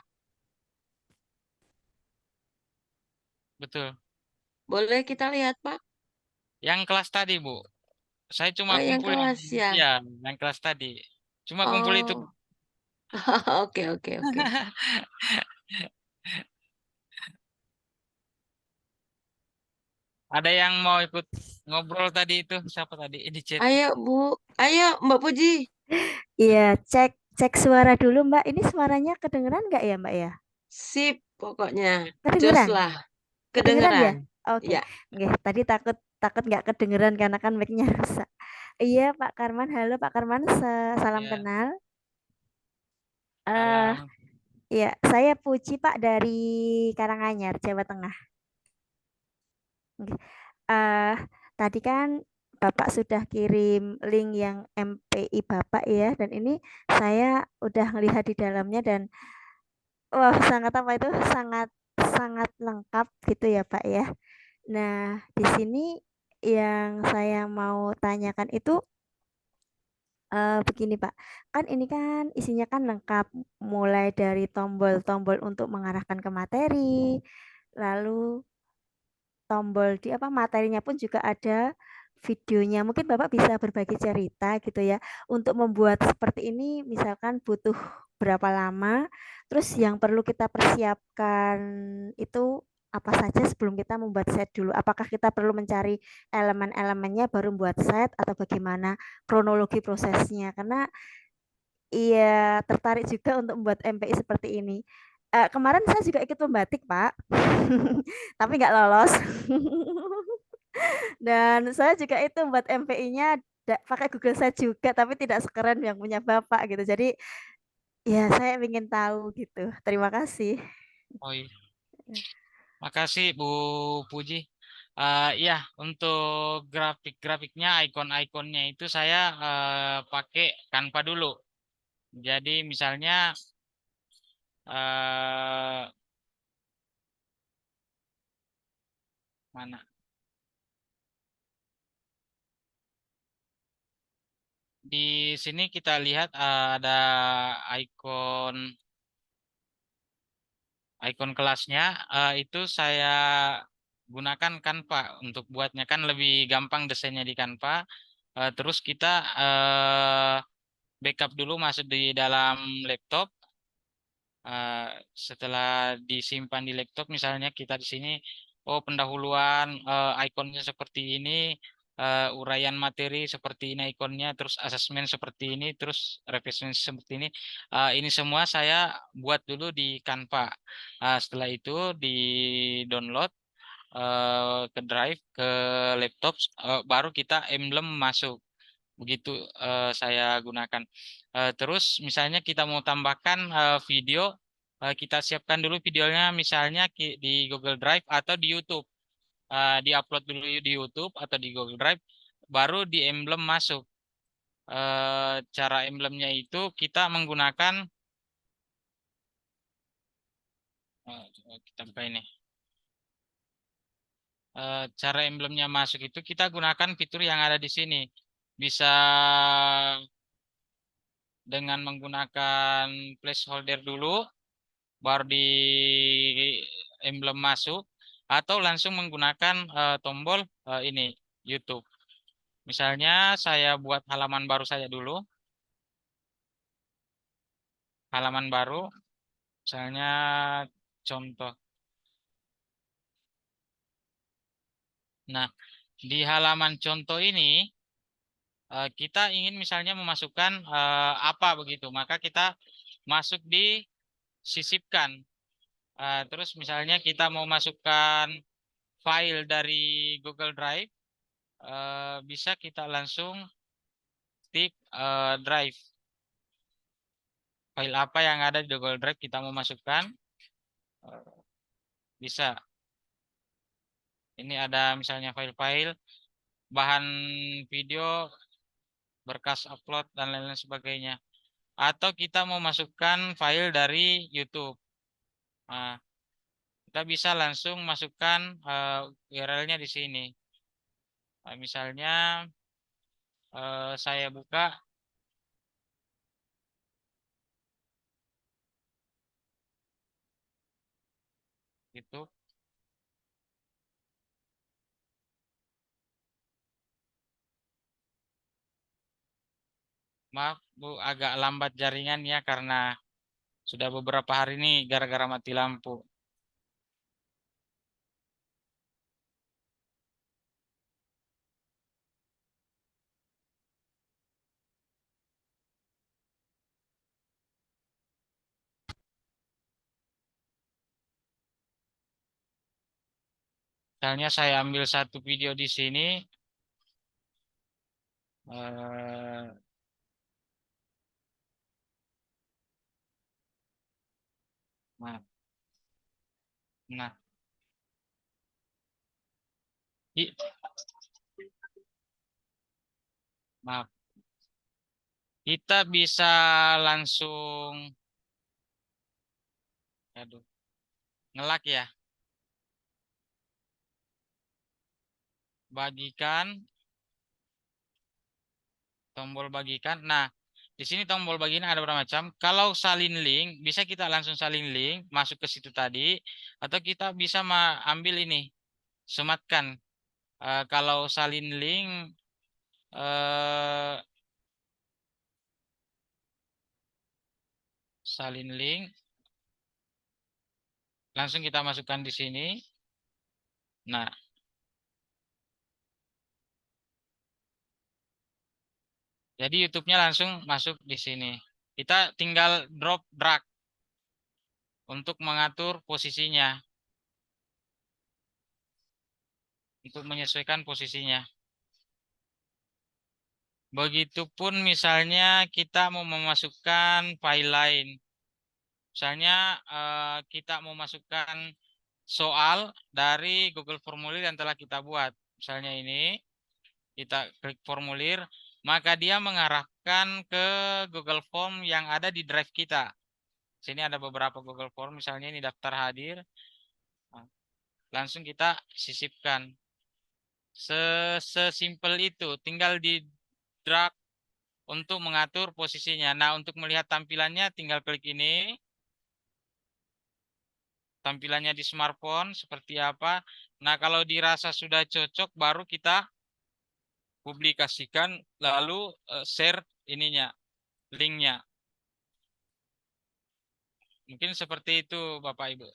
betul. Boleh kita lihat, Pak? Yang kelas tadi, Bu. Saya cuma Oh, yang kumpulin, kelas ya. ya, yang kelas tadi. Cuma kumpul itu. Oh, oke, oke, oke. Ada yang mau ikut ngobrol tadi itu? Siapa tadi? Ini chat. Ayo, Bu. Ayo, Mbak Puji. Iya, cek cek suara dulu Mbak. Ini suaranya kedengeran nggak ya Mbak ya? Sip, pokoknya. Jos Kedengeran? lah. Kedengeran ya? Kedengeran. Oke. Ya, Nggih, tadi takut takut nggak kedengeran karena kan mic-nya rusak. Iya, Pak Karman. Halo Pak Karman, salam Ya, kenal. Eh, salam. ya, saya Puji Pak dari Karanganyar, Jawa Tengah. Nggih. Eh, tadi kan Bapak sudah kirim link yang MPI Bapak ya, dan ini saya udah melihat di dalamnya dan Wah, sangat apa itu? Sangat sangat lengkap gitu ya, Pak ya. Nah, di sini yang saya mau tanyakan itu begini, Pak. Kan ini kan isinya kan lengkap, mulai dari tombol-tombol untuk mengarahkan ke materi, lalu tombol di apa materinya pun juga ada videonya. Mungkin Bapak bisa berbagi cerita gitu ya. Untuk membuat seperti ini misalkan butuh berapa lama, terus yang perlu kita persiapkan itu apa saja sebelum kita membuat set dulu. Apakah kita perlu mencari elemen-elemennya baru membuat set atau bagaimana kronologi prosesnya? Karena iya tertarik juga untuk membuat MPI seperti ini. Kemarin saya juga ikut membatik, Pak. Tapi nggak lolos. Dan saya juga itu buat MPI-nya pakai Google Sheet juga, tapi tidak sekeren yang punya Bapak gitu. Jadi ya saya ingin tahu gitu. Terima kasih. Oh iya. Makasih Bu Puji. Ya, untuk grafik-grafiknya, ikon-ikonnya itu saya pakai Canva dulu. Jadi misalnya eh mana? Di sini kita lihat ada ikon ikon kelasnya. Itu saya gunakan Canva untuk buatnya, kan lebih gampang desainnya di Canva. Terus kita backup dulu masuk di dalam laptop. Eh, Setelah disimpan di laptop, misalnya kita di sini, oh pendahuluan ikonnya seperti ini, uraian materi seperti ini ikonnya, terus asesmen seperti ini, terus referensi seperti ini. Ini semua saya buat dulu di Canva. Setelah itu di download ke drive ke laptop, baru kita emblem masuk. Begitu saya gunakan. Terus misalnya kita mau tambahkan video, kita siapkan dulu videonya misalnya di Google Drive atau di YouTube. Diupload dulu di YouTube atau di Google Drive, baru di emblem masuk. Cara emblemnya itu kita menggunakan kita buka ini. Cara emblemnya masuk itu kita gunakan fitur yang ada di sini. Bisa dengan menggunakan placeholder dulu, baru di emblem masuk, atau langsung menggunakan tombol ini YouTube. Misalnya saya buat halaman baru saja dulu. Halaman baru, misalnya contoh. Nah, di halaman contoh ini kita ingin misalnya memasukkan apa begitu, maka kita masuk di sisipkan. Terus misalnya kita mau masukkan file dari Google Drive, bisa kita langsung ketik drive. File apa yang ada di Google Drive kita mau masukkan, bisa. Ini ada misalnya file-file, bahan video, berkas upload, dan lain-lain sebagainya. Atau kita mau masukkan file dari YouTube. Nah, kita bisa langsung masukkan URL-nya di sini. Misalnya saya buka YouTube. Maaf Bu, agak lambat jaringan ya karena sudah beberapa hari ini gara-gara mati lampu. Misalnya saya ambil satu video di sini. eh, Maaf. Nah, i- maaf. Kita bisa langsung Aduh, ngelak ya. Bagikan, tombol bagikan. Nah, di sini tombol bagian ada berapa macam. Kalau salin link, bisa kita langsung salin link, masuk ke situ tadi, atau kita bisa ambil ini, sematkan. Kalau salin link, eh, salin link, langsung kita masukkan di sini. Nah, jadi YouTube-nya langsung masuk di sini. Kita tinggal drop drag untuk mengatur posisinya, untuk menyesuaikan posisinya. Begitupun misalnya kita mau memasukkan file lain. Misalnya kita mau masukkan soal dari Google Formulir yang telah kita buat. Misalnya ini, kita klik formulir, maka dia mengarahkan ke Google Form yang ada di drive kita. Sini ada beberapa Google Form, misalnya ini daftar hadir. Nah, langsung kita sisipkan. Sesimpel itu, tinggal di drag untuk mengatur posisinya. Nah, untuk melihat tampilannya tinggal klik ini. Tampilannya di smartphone seperti apa. Nah, kalau dirasa sudah cocok baru kita publikasikan lalu share ininya, linknya. Mungkin seperti itu Bapak Ibu.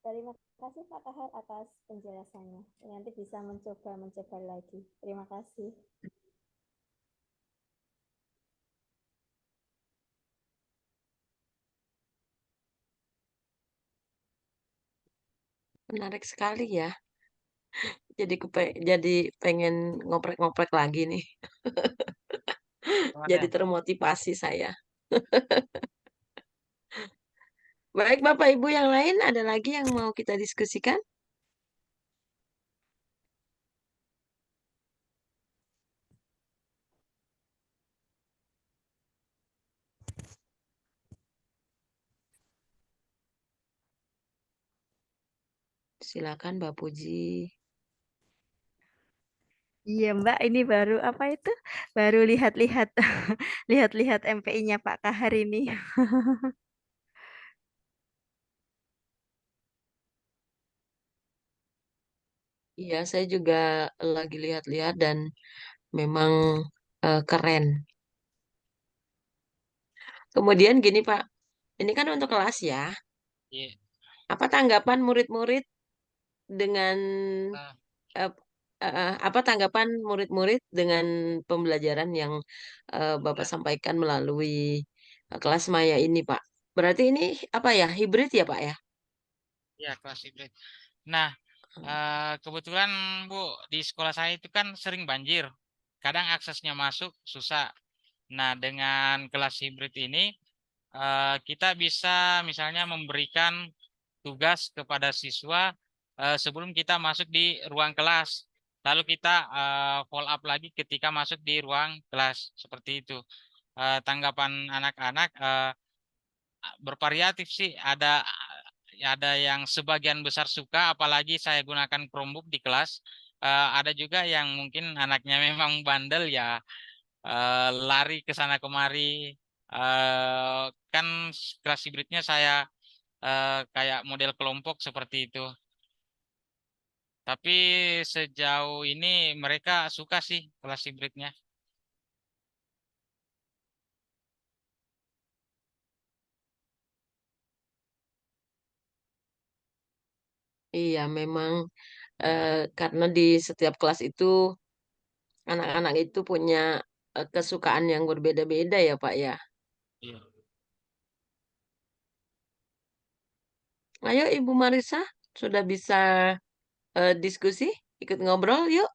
Terima kasih Pak Kahar atas penjelasannya. Nanti bisa mencoba lagi. Terima kasih. Menarik sekali ya. Jadi pengen ngoprek-ngoprek lagi nih. Jadi termotivasi saya. Baik Bapak Ibu yang lain, ada lagi yang mau kita diskusikan? Silakan Mbak Puji. Iya Mbak, ini baru apa itu? Baru lihat-lihat lihat-lihat MPI-nya Pak Kahar ini. Iya, saya juga lagi lihat-lihat dan memang keren. Kemudian gini Pak, ini kan untuk kelas ya. Iya. Apa tanggapan murid-murid dengan Nah, eh, apa tanggapan murid-murid dengan pembelajaran yang Bapak ya, sampaikan melalui kelas Maya ini, Pak? Berarti ini apa ya? Hibrid ya, Pak ya? ya kelas hibrid. Nah, kebetulan Bu, di sekolah saya itu kan sering banjir. Kadang aksesnya masuk susah. Nah, dengan kelas hibrid ini kita bisa misalnya memberikan tugas kepada siswa sebelum kita masuk di ruang kelas. Lalu kita follow up lagi ketika masuk di ruang kelas. Seperti itu. Tanggapan anak-anak bervariatif sih. Ada yang sebagian besar suka, apalagi saya gunakan Chromebook di kelas. Ada juga yang mungkin anaknya memang bandel ya, lari ke sana kemari. Kan kelas hibridnya saya kayak model kelompok seperti itu. Tapi sejauh ini mereka suka sih kelas hibridnya. Iya, memang karena di setiap kelas itu anak-anak itu punya kesukaan yang berbeda-beda ya, Pak ya. Iya. Ayo Ibu Marisa, sudah bisa diskusi? Ikut ngobrol yuk.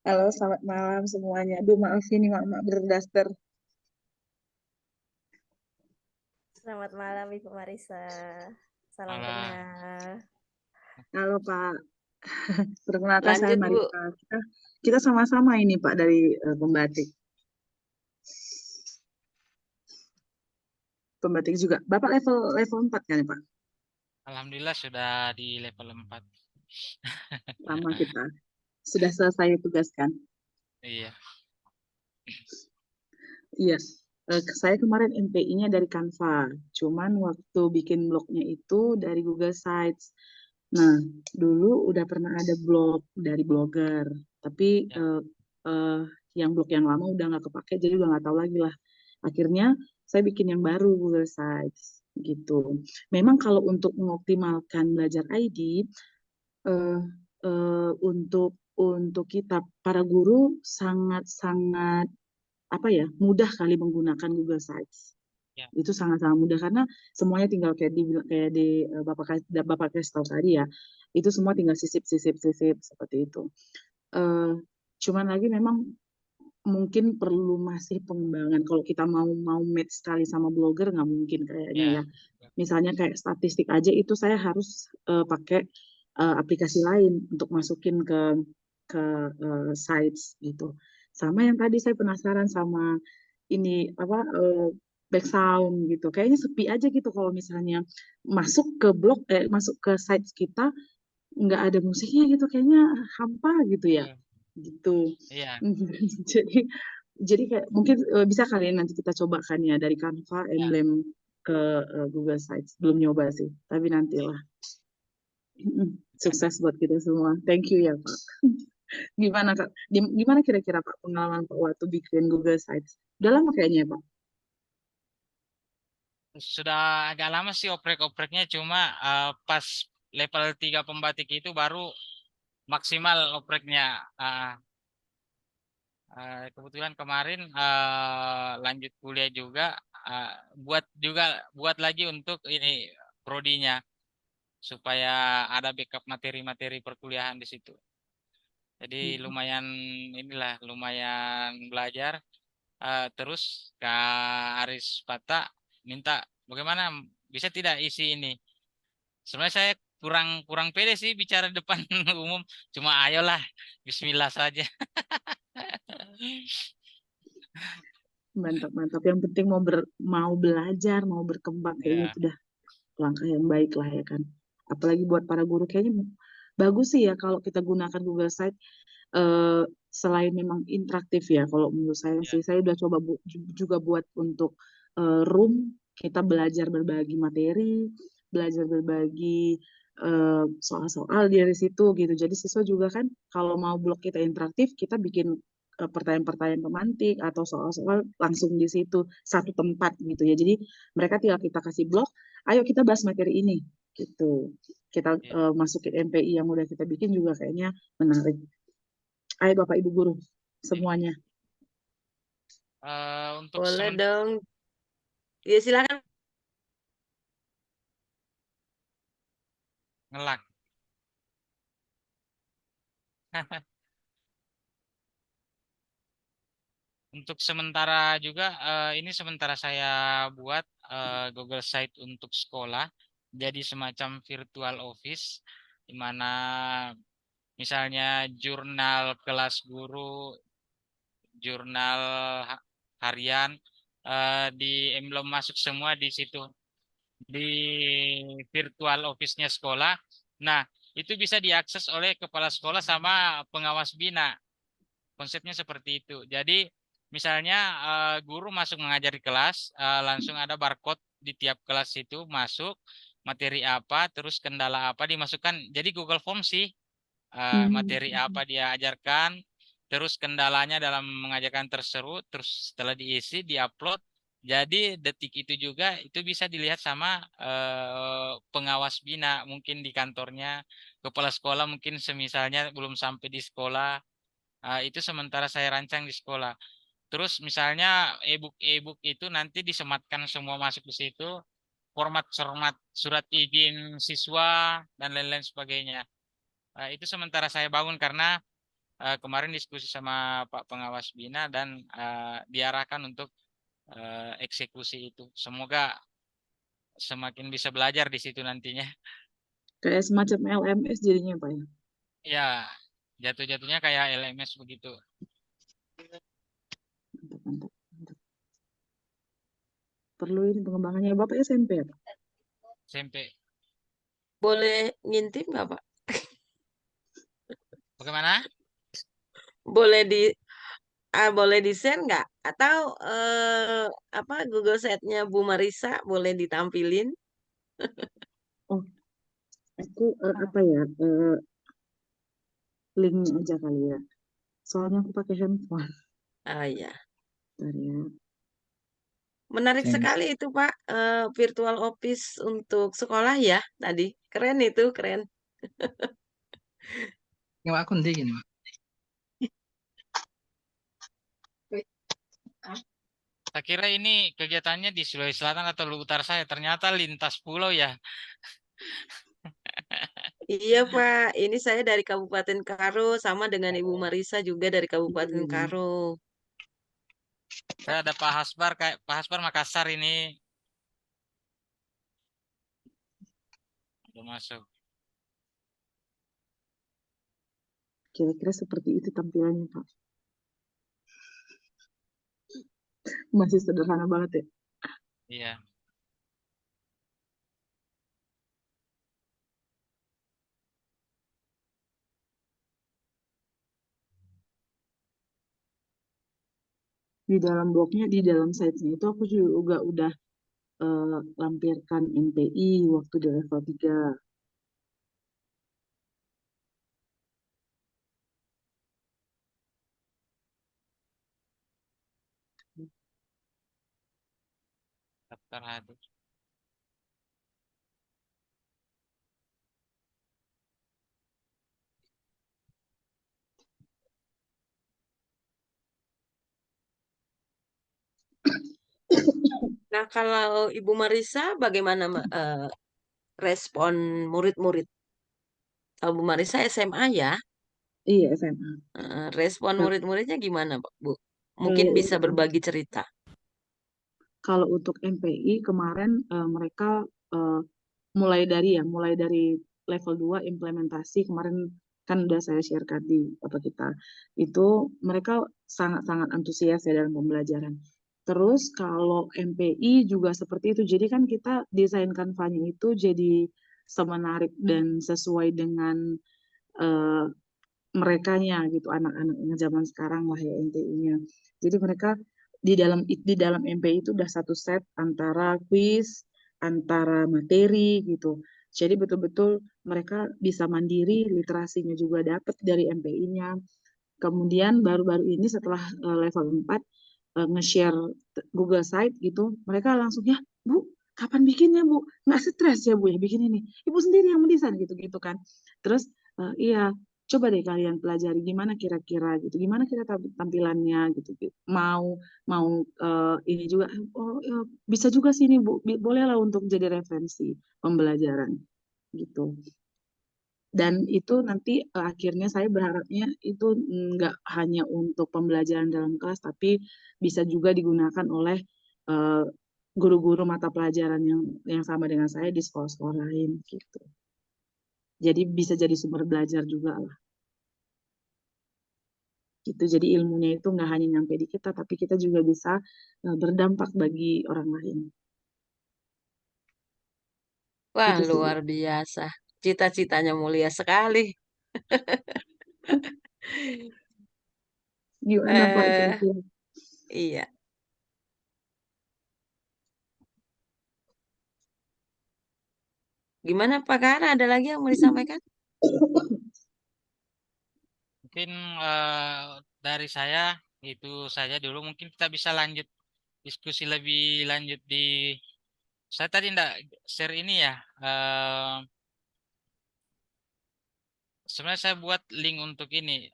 Halo, selamat malam semuanya. Aduh, maaf ini mak berdaster. Selamat malam Ibu Marisa. Salam Malam. kenal. Halo Pak, perkenalkan saya Lanjut, Bu. Marisa. Kita sama-sama ini Pak dari pembatik. Pembatik juga. Bapak level 4 kan ya Pak? Alhamdulillah sudah di level 4. Lama kita. Sudah selesai tugas kan? Iya. Iya. Saya kemarin MPI-nya dari Canva. Cuman waktu bikin blognya itu dari Google Sites. Nah, dulu udah pernah ada blog dari blogger. Tapi Ya. yang blog yang lama udah nggak kepake, jadi udah nggak tahu lagi lah. Akhirnya saya bikin yang baru Google Sites gitu. Memang kalau untuk mengoptimalkan belajar ID eh, untuk kita para guru sangat-sangat apa ya mudah kali menggunakan Google Sites. Ya. Itu sangat-sangat mudah karena semuanya tinggal kayak di Bapak kasih tahu tadi ya. Itu semua tinggal sisip seperti itu. Cuman lagi memang mungkin perlu masih pengembangan. Kalau kita mau match sekali sama blogger nggak mungkin kayaknya Ya. ya. Misalnya kayak statistik aja itu saya harus pakai aplikasi lain untuk masukin ke sites gitu. Sama yang tadi saya penasaran sama ini apa back sound gitu. Kayaknya sepi aja gitu kalau misalnya masuk ke sites kita nggak ada musiknya gitu kayaknya hampa gitu ya gitu. Iya. jadi jadi kayak mungkin bisa kalian nanti kita cobakan ya dari Canva Ya. emblem ke Google Sites belum nyoba sih tapi nantilah. Sukses buat kita semua, thank you ya Pak. Gimana Kak, gimana kira-kira Pak pengalaman Pak waktu bikin Google Sites udah lama kayaknya ya Pak? Sudah agak lama sih oprek-opreknya, cuma pas level 3 pembatik itu baru maksimal opreknya. Kebetulan kemarin lanjut kuliah juga, buat lagi untuk ini prodinya supaya ada backup materi-materi perkuliahan di situ. Jadi lumayan belajar. Terus Kak Aris Pata minta bagaimana bisa tidak isi ini. Sebenarnya saya kurang pede sih bicara depan umum. Cuma ayolah, Bismillah saja. Mantap yang penting mau belajar mau berkembang kayaknya Ya, itu udah langkah yang baik lah ya kan. Apalagi buat para guru kayaknya bagus sih ya kalau kita gunakan Google Site selain memang interaktif ya. Kalau menurut saya ya, sih saya udah coba juga buat untuk room kita belajar berbagi materi, belajar berbagi soal-soal dari situ gitu. Jadi siswa juga kan kalau mau blog kita interaktif, kita bikin pertanyaan-pertanyaan pemantik atau soal-soal langsung di situ satu tempat gitu ya. Jadi mereka tinggal kita kasih blog, ayo kita bahas materi ini gitu. Kita ya. masukin MPI yang udah kita bikin juga kayaknya menarik. Ayo Bapak Ibu guru semuanya. Untuk Boleh dong. Ya silakan. ngelak. Untuk sementara juga ini sementara saya buat Google Site untuk sekolah. Jadi semacam virtual office di mana misalnya jurnal kelas guru, jurnal harian di belum masuk semua di situ di virtual office-nya sekolah. Nah, itu bisa diakses oleh kepala sekolah sama pengawas bina. Konsepnya seperti itu. Jadi misalnya guru masuk mengajar di kelas, langsung ada barcode di tiap kelas itu masuk materi apa, terus kendala apa dimasukkan. Jadi Google Form sih materi apa dia ajarkan, terus kendalanya dalam mengajarkan tersebut, terus setelah diisi, diupload. Jadi detik itu juga itu bisa dilihat sama pengawas bina mungkin di kantornya, kepala sekolah mungkin semisalnya belum sampai di sekolah. Itu sementara saya rancang di sekolah. Terus misalnya e-book itu nanti disematkan semua masuk di situ, format surat izin siswa dan lain-lain sebagainya. Itu sementara saya bangun karena kemarin diskusi sama Pak Pengawas Bina dan diarahkan untuk eksekusi itu. Semoga semakin bisa belajar di situ nantinya. Kayak semacam LMS jadinya Pak ya. Ya, jatuh-jatuhnya kayak LMS begitu. Mantap, mantap, mantap. Perlu ini pengembangannya. Bapak SMP ya Pak? SMP. Boleh ngintip nggak, Pak? Bagaimana? Boleh boleh di-share nggak? Atau apa Google Sheet-nya Bu Marisa boleh ditampilin? Oh, aku apa ya? Linknya aja kali ya. Soalnya aku pakai handphone. Ah ya, Bentar ya. menarik Yang, sekali itu Pak, virtual office untuk sekolah ya tadi. Keren itu, keren. yang aku nanti gini. Saya kira ini kegiatannya di Sulawesi Selatan atau Utara saya. Ternyata lintas pulau ya. Iya Pak, ini saya dari Kabupaten Karo, sama dengan Ibu Marisa juga dari Kabupaten Iya. Karo. Saya ada Pak Hasbar, kayak Pak Hasbar Makassar ini. Udah masuk. Kira-kira seperti itu tampilannya Pak. Masih sederhana banget ya. Iya. Di dalam blognya, di dalam site-nya itu aku juga udah lampirkan NPI waktu di level 3. Daftar hadir. Nah, kalau Ibu Marisa bagaimana respon murid-murid? Kalau Bu Marisa SMA ya, Iya, SMA. respon Nah, murid-muridnya gimana, Bu? kalau Mungkin bisa untuk berbagi cerita. kalau untuk MPI kemarin mereka eh, mulai dari level 2 implementasi kemarin kan udah saya sharekan di apa kita itu mereka sangat-sangat antusias ya dalam pembelajaran. Terus kalau MPI juga seperti itu. Jadi kan kita desain kanvanya itu jadi semenarik dan sesuai dengan eh, merekanya gitu, anak-anak zaman sekarang lah ya intinya. Jadi mereka di dalam MPI itu udah satu set antara kuis, antara materi gitu. Jadi betul-betul mereka bisa mandiri, literasinya juga dapat dari MPI-nya. Kemudian baru-baru ini setelah level 4 nge-share Google Site gitu, mereka langsung ya, Bu, kapan bikinnya, Bu? Nggak stres ya, Bu, ya bikin ini. Ibu sendiri yang mendesain gitu-gitu kan. Terus iya, coba deh kalian pelajari gimana kira-kira gitu, gimana kira tampilannya gitu. Gitu. Mau mau ini juga, oh ya, bisa juga sih ini, Bu, bolehlah untuk jadi referensi pembelajaran gitu. Dan itu nanti akhirnya saya berharapnya itu nggak hanya untuk pembelajaran dalam kelas, tapi bisa juga digunakan oleh eh, guru-guru mata pelajaran yang sama dengan saya di sekolah-sekolah lain gitu. Jadi bisa jadi sumber belajar juga lah. Gitu. Jadi ilmunya itu nggak hanya nyampe di kita, tapi kita juga bisa berdampak bagi orang lain. Wah, Itu sih, Bu. luar biasa. Cita-citanya mulia sekali. Gimana Pak Eh, kira-kira? iya. Gimana Pak Kara? Ada lagi yang mau disampaikan? Mungkin dari saya itu saja dulu. Mungkin kita bisa lanjut diskusi lebih lanjut di. Saya tadi enggak share ini ya. Sebenarnya saya buat link untuk ini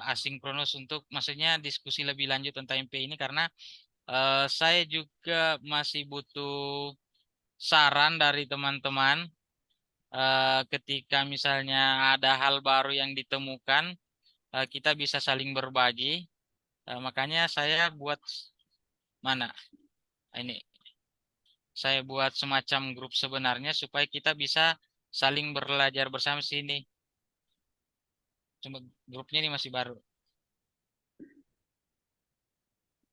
asinkronus untuk maksudnya diskusi lebih lanjut tentang MP ini karena saya juga masih butuh saran dari teman-teman ketika misalnya ada hal baru yang ditemukan kita bisa saling berbagi. Makanya saya buat mana ini Saya buat semacam grup sebenarnya supaya kita bisa saling belajar bersama sini. Cuma grupnya ini masih baru.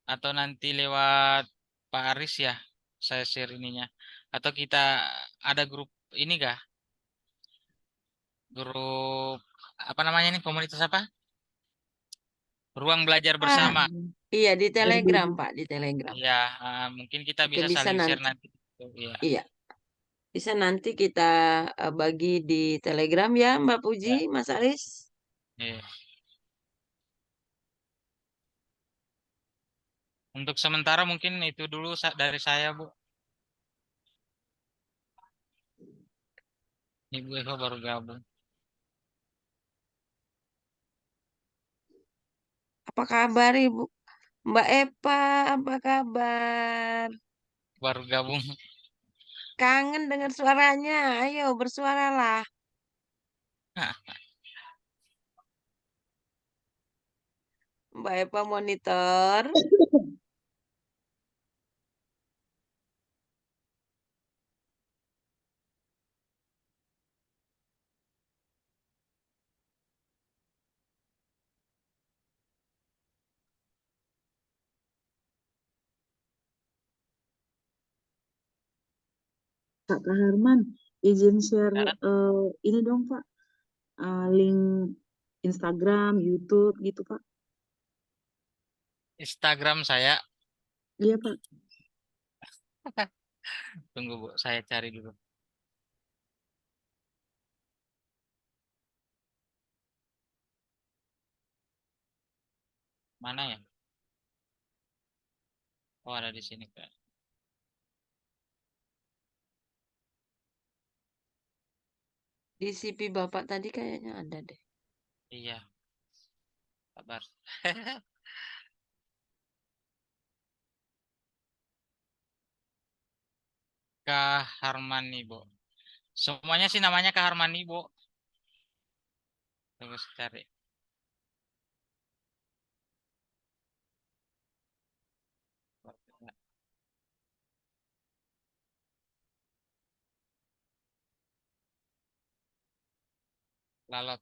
Atau nanti lewat Pak Aris ya, saya share ininya. Atau kita ada grup ini kah? Grup apa namanya nih, komunitas apa? Ruang belajar Ah, bersama. iya di Telegram, RBB. Pak, di Telegram. Ya, mungkin kita Oke, bisa bisa saling share nanti. nanti. Iya. Iya, bisa nanti kita bagi di Telegram ya, Mbak Puji, Ya. Mas Aris. Iya. Untuk sementara mungkin itu dulu dari saya, Bu. Ibu Eva baru gabung. Apa kabar Ibu? Mbak Eva, apa kabar? Baru gabung. Kangen dengar suaranya. Ayo bersuaralah. Mbak Eva monitor. Kak Harman, izin share Ya, ini dong Pak, link Instagram, YouTube gitu Pak. Instagram saya. Iya Pak. Tunggu, Bu, saya cari dulu. Mana ya? Oh, ada di sini, Kak. Di CV Bapak tadi kayaknya ada deh. Iya, sabar. Kak Harmani, Bu. Semuanya sih namanya Kak Harmani, Bu. Tunggu saya cari. Lalot.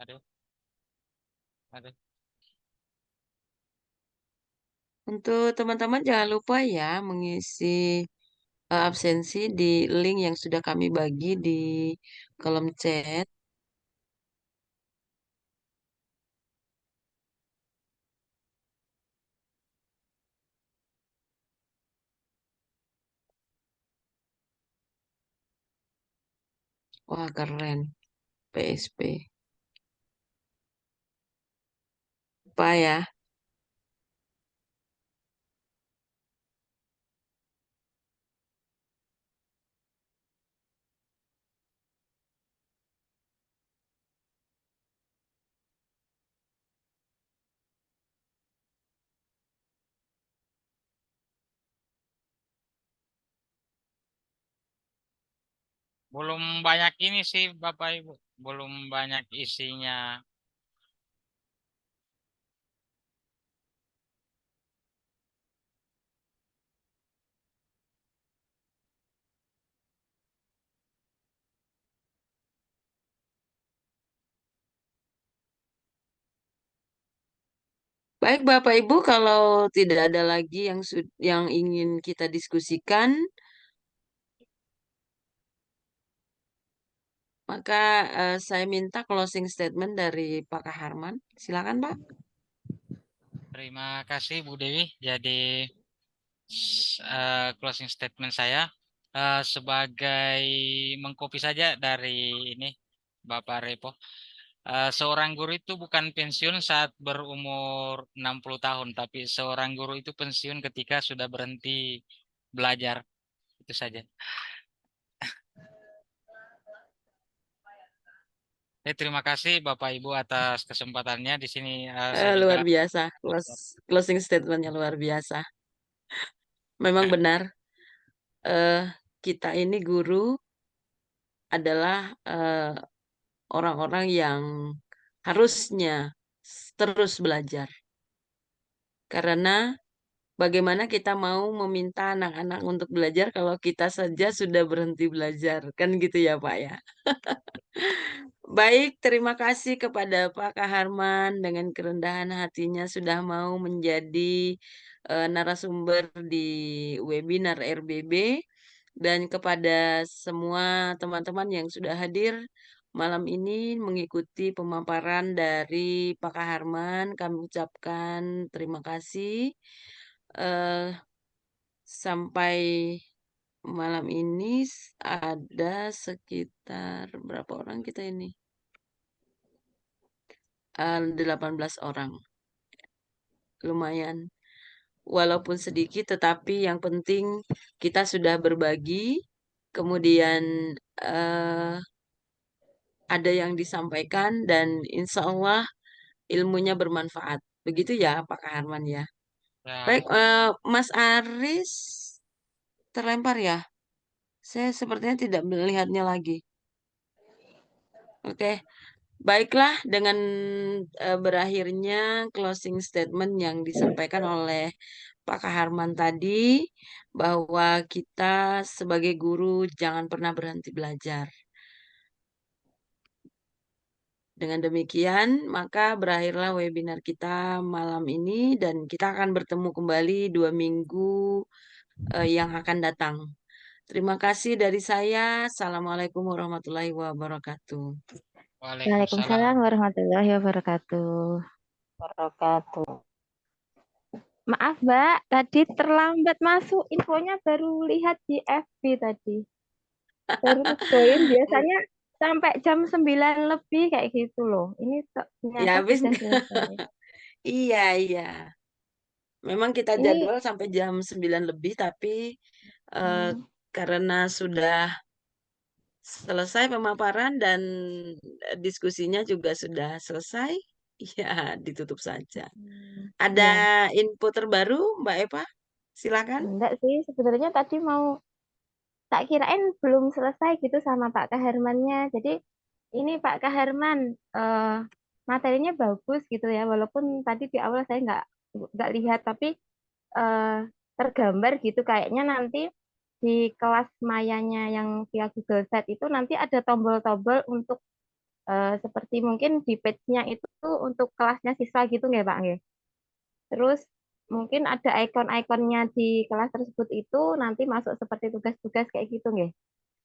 Aduh, aduh. Untuk teman-teman jangan lupa ya mengisi absensi di link yang sudah kami bagi di kolom chat. Wah, keren. PSP. Apa ya? Belum banyak ini sih, Bapak Ibu. Belum banyak isinya. Baik Bapak Ibu, kalau tidak ada lagi yang ingin kita diskusikan, maka saya minta closing statement dari Pak Kaharman. Silakan Pak. Terima kasih, Bu Dewi. Jadi, closing statement saya sebagai mengkopi saja dari ini, Bapak Repo. Seorang guru itu bukan pensiun saat berumur 60 tahun, tapi seorang guru itu pensiun ketika sudah berhenti belajar. Itu saja. Terima kasih Bapak Ibu atas kesempatannya di sini. Luar Juga biasa. Closing statementnya luar biasa. Memang benar, eh, kita ini guru adalah orang-orang yang harusnya terus belajar. Karena bagaimana kita mau meminta anak-anak untuk belajar kalau kita saja sudah berhenti belajar, kan gitu ya Pak ya. Baik, terima kasih kepada Pak Kaharman dengan kerendahan hatinya sudah mau menjadi narasumber di webinar RBB dan kepada semua teman-teman yang sudah hadir malam ini mengikuti pemaparan dari Pak Kaharman, kami ucapkan terima kasih. Eh, Sampai malam ini ada sekitar berapa orang kita ini? 18 orang. Lumayan. Walaupun sedikit tetapi yang penting kita sudah berbagi. Kemudian eh, ada yang disampaikan dan insya Allah ilmunya bermanfaat. Begitu ya Pak Harman ya. ya, Baik, Mas Aris terlempar ya. Saya sepertinya tidak melihatnya lagi. Oke. Baiklah, dengan berakhirnya closing statement yang disampaikan oleh Pak Kaharman tadi, bahwa kita sebagai guru jangan pernah berhenti belajar. Dengan demikian, maka berakhirlah webinar kita malam ini dan kita akan bertemu kembali 2 minggu yang akan datang. Terima kasih dari saya. Assalamualaikum warahmatullahi wabarakatuh. Waalaikumsalam. Waalaikumsalam warahmatullahi wabarakatuh. Maaf Mbak, tadi terlambat masuk. Infonya baru lihat di FB tadi. Baru join biasanya sampai jam 9 lebih kayak gitu loh. Ini ternyata Ya, habis. sudah selesai. Iya, iya. Memang kita Ini jadwal sampai jam 9 lebih, tapi eh, karena sudah selesai pemaparan dan diskusinya juga sudah selesai, ya ditutup saja. Ada ya info terbaru, Mbak Eva? Silakan. enggak sih sebenarnya tadi mau tak kirain belum selesai gitu sama Pak Kahermannya. Jadi ini Pak Kaherman materinya bagus gitu ya. Walaupun tadi di awal saya nggak lihat tapi eh, tergambar gitu kayaknya nanti di kelas mayanya yang via Google Chat itu nanti ada tombol-tombol untuk seperti mungkin di page-nya itu untuk kelasnya siswa gitu nggak Pak nggih? Terus mungkin ada ikon-ikonnya di kelas tersebut itu nanti masuk seperti tugas-tugas kayak gitu nggih.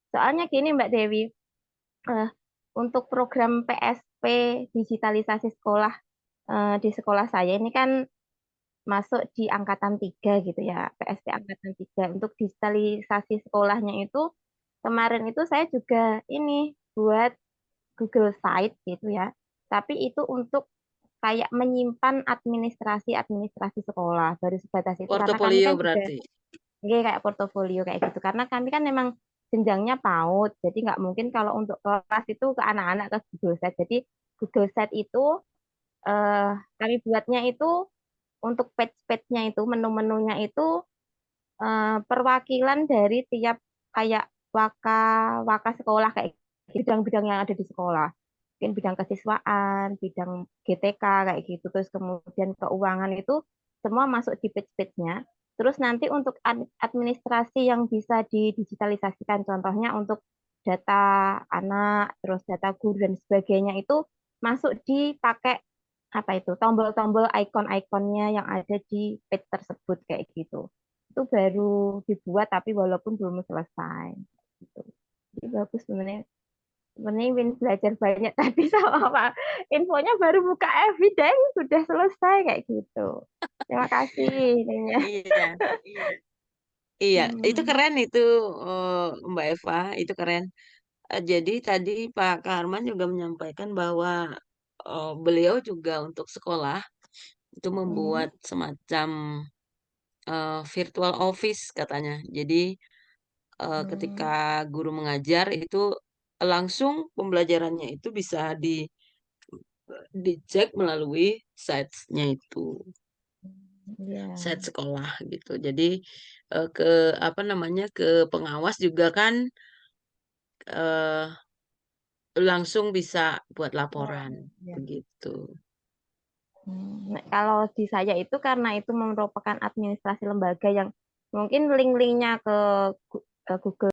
Soalnya gini Mbak Dewi, eh, untuk program PSP digitalisasi sekolah di sekolah saya ini kan masuk di angkatan 3 gitu ya, PSP angkatan 3. Untuk digitalisasi sekolahnya itu kemarin itu saya juga ini buat Google Site gitu ya. Tapi itu untuk kayak menyimpan administrasi sekolah baru sebatas itu karena kami Portofolio kan juga berarti. kayak portofolio kayak gitu karena kami kan memang jenjangnya PAUD jadi nggak mungkin kalau untuk kelas itu ke anak-anak ke Google Site jadi Google Site itu eh, kami buatnya itu untuk page-page-nya itu menu-menunya itu perwakilan dari tiap kayak waka waka sekolah kayak bidang-bidang yang ada di sekolah mungkin bidang kesiswaan, bidang GTK kayak gitu, terus kemudian keuangan itu semua masuk di page-page-nya. Terus nanti untuk administrasi yang bisa didigitalisasikan, contohnya untuk data anak, terus data guru dan sebagainya itu masuk dipakai apa itu tombol-tombol ikon-ikonnya yang ada di page tersebut kayak gitu. Itu baru dibuat tapi walaupun belum selesai. Gitu. Jadi bagus sebenarnya sebenarnya ingin belajar banyak tadi sama Pak. Infonya baru buka evidence sudah selesai kayak gitu. Terima kasih. Ininya. Iya, iya. Itu Hmm. keren itu, Mbak Eva. Itu keren. Jadi tadi Pak Karman juga menyampaikan bahwa beliau juga untuk sekolah itu Hmm. membuat semacam virtual office katanya. Jadi ketika guru mengajar itu langsung pembelajarannya itu bisa dicek melalui sites-nya itu, Iya. site sekolah gitu. Jadi ke apa namanya, ke pengawas juga kan eh, langsung bisa buat laporan Iya. begitu. Nah, kalau di saya itu karena itu merupakan administrasi lembaga yang mungkin link-linknya ke Google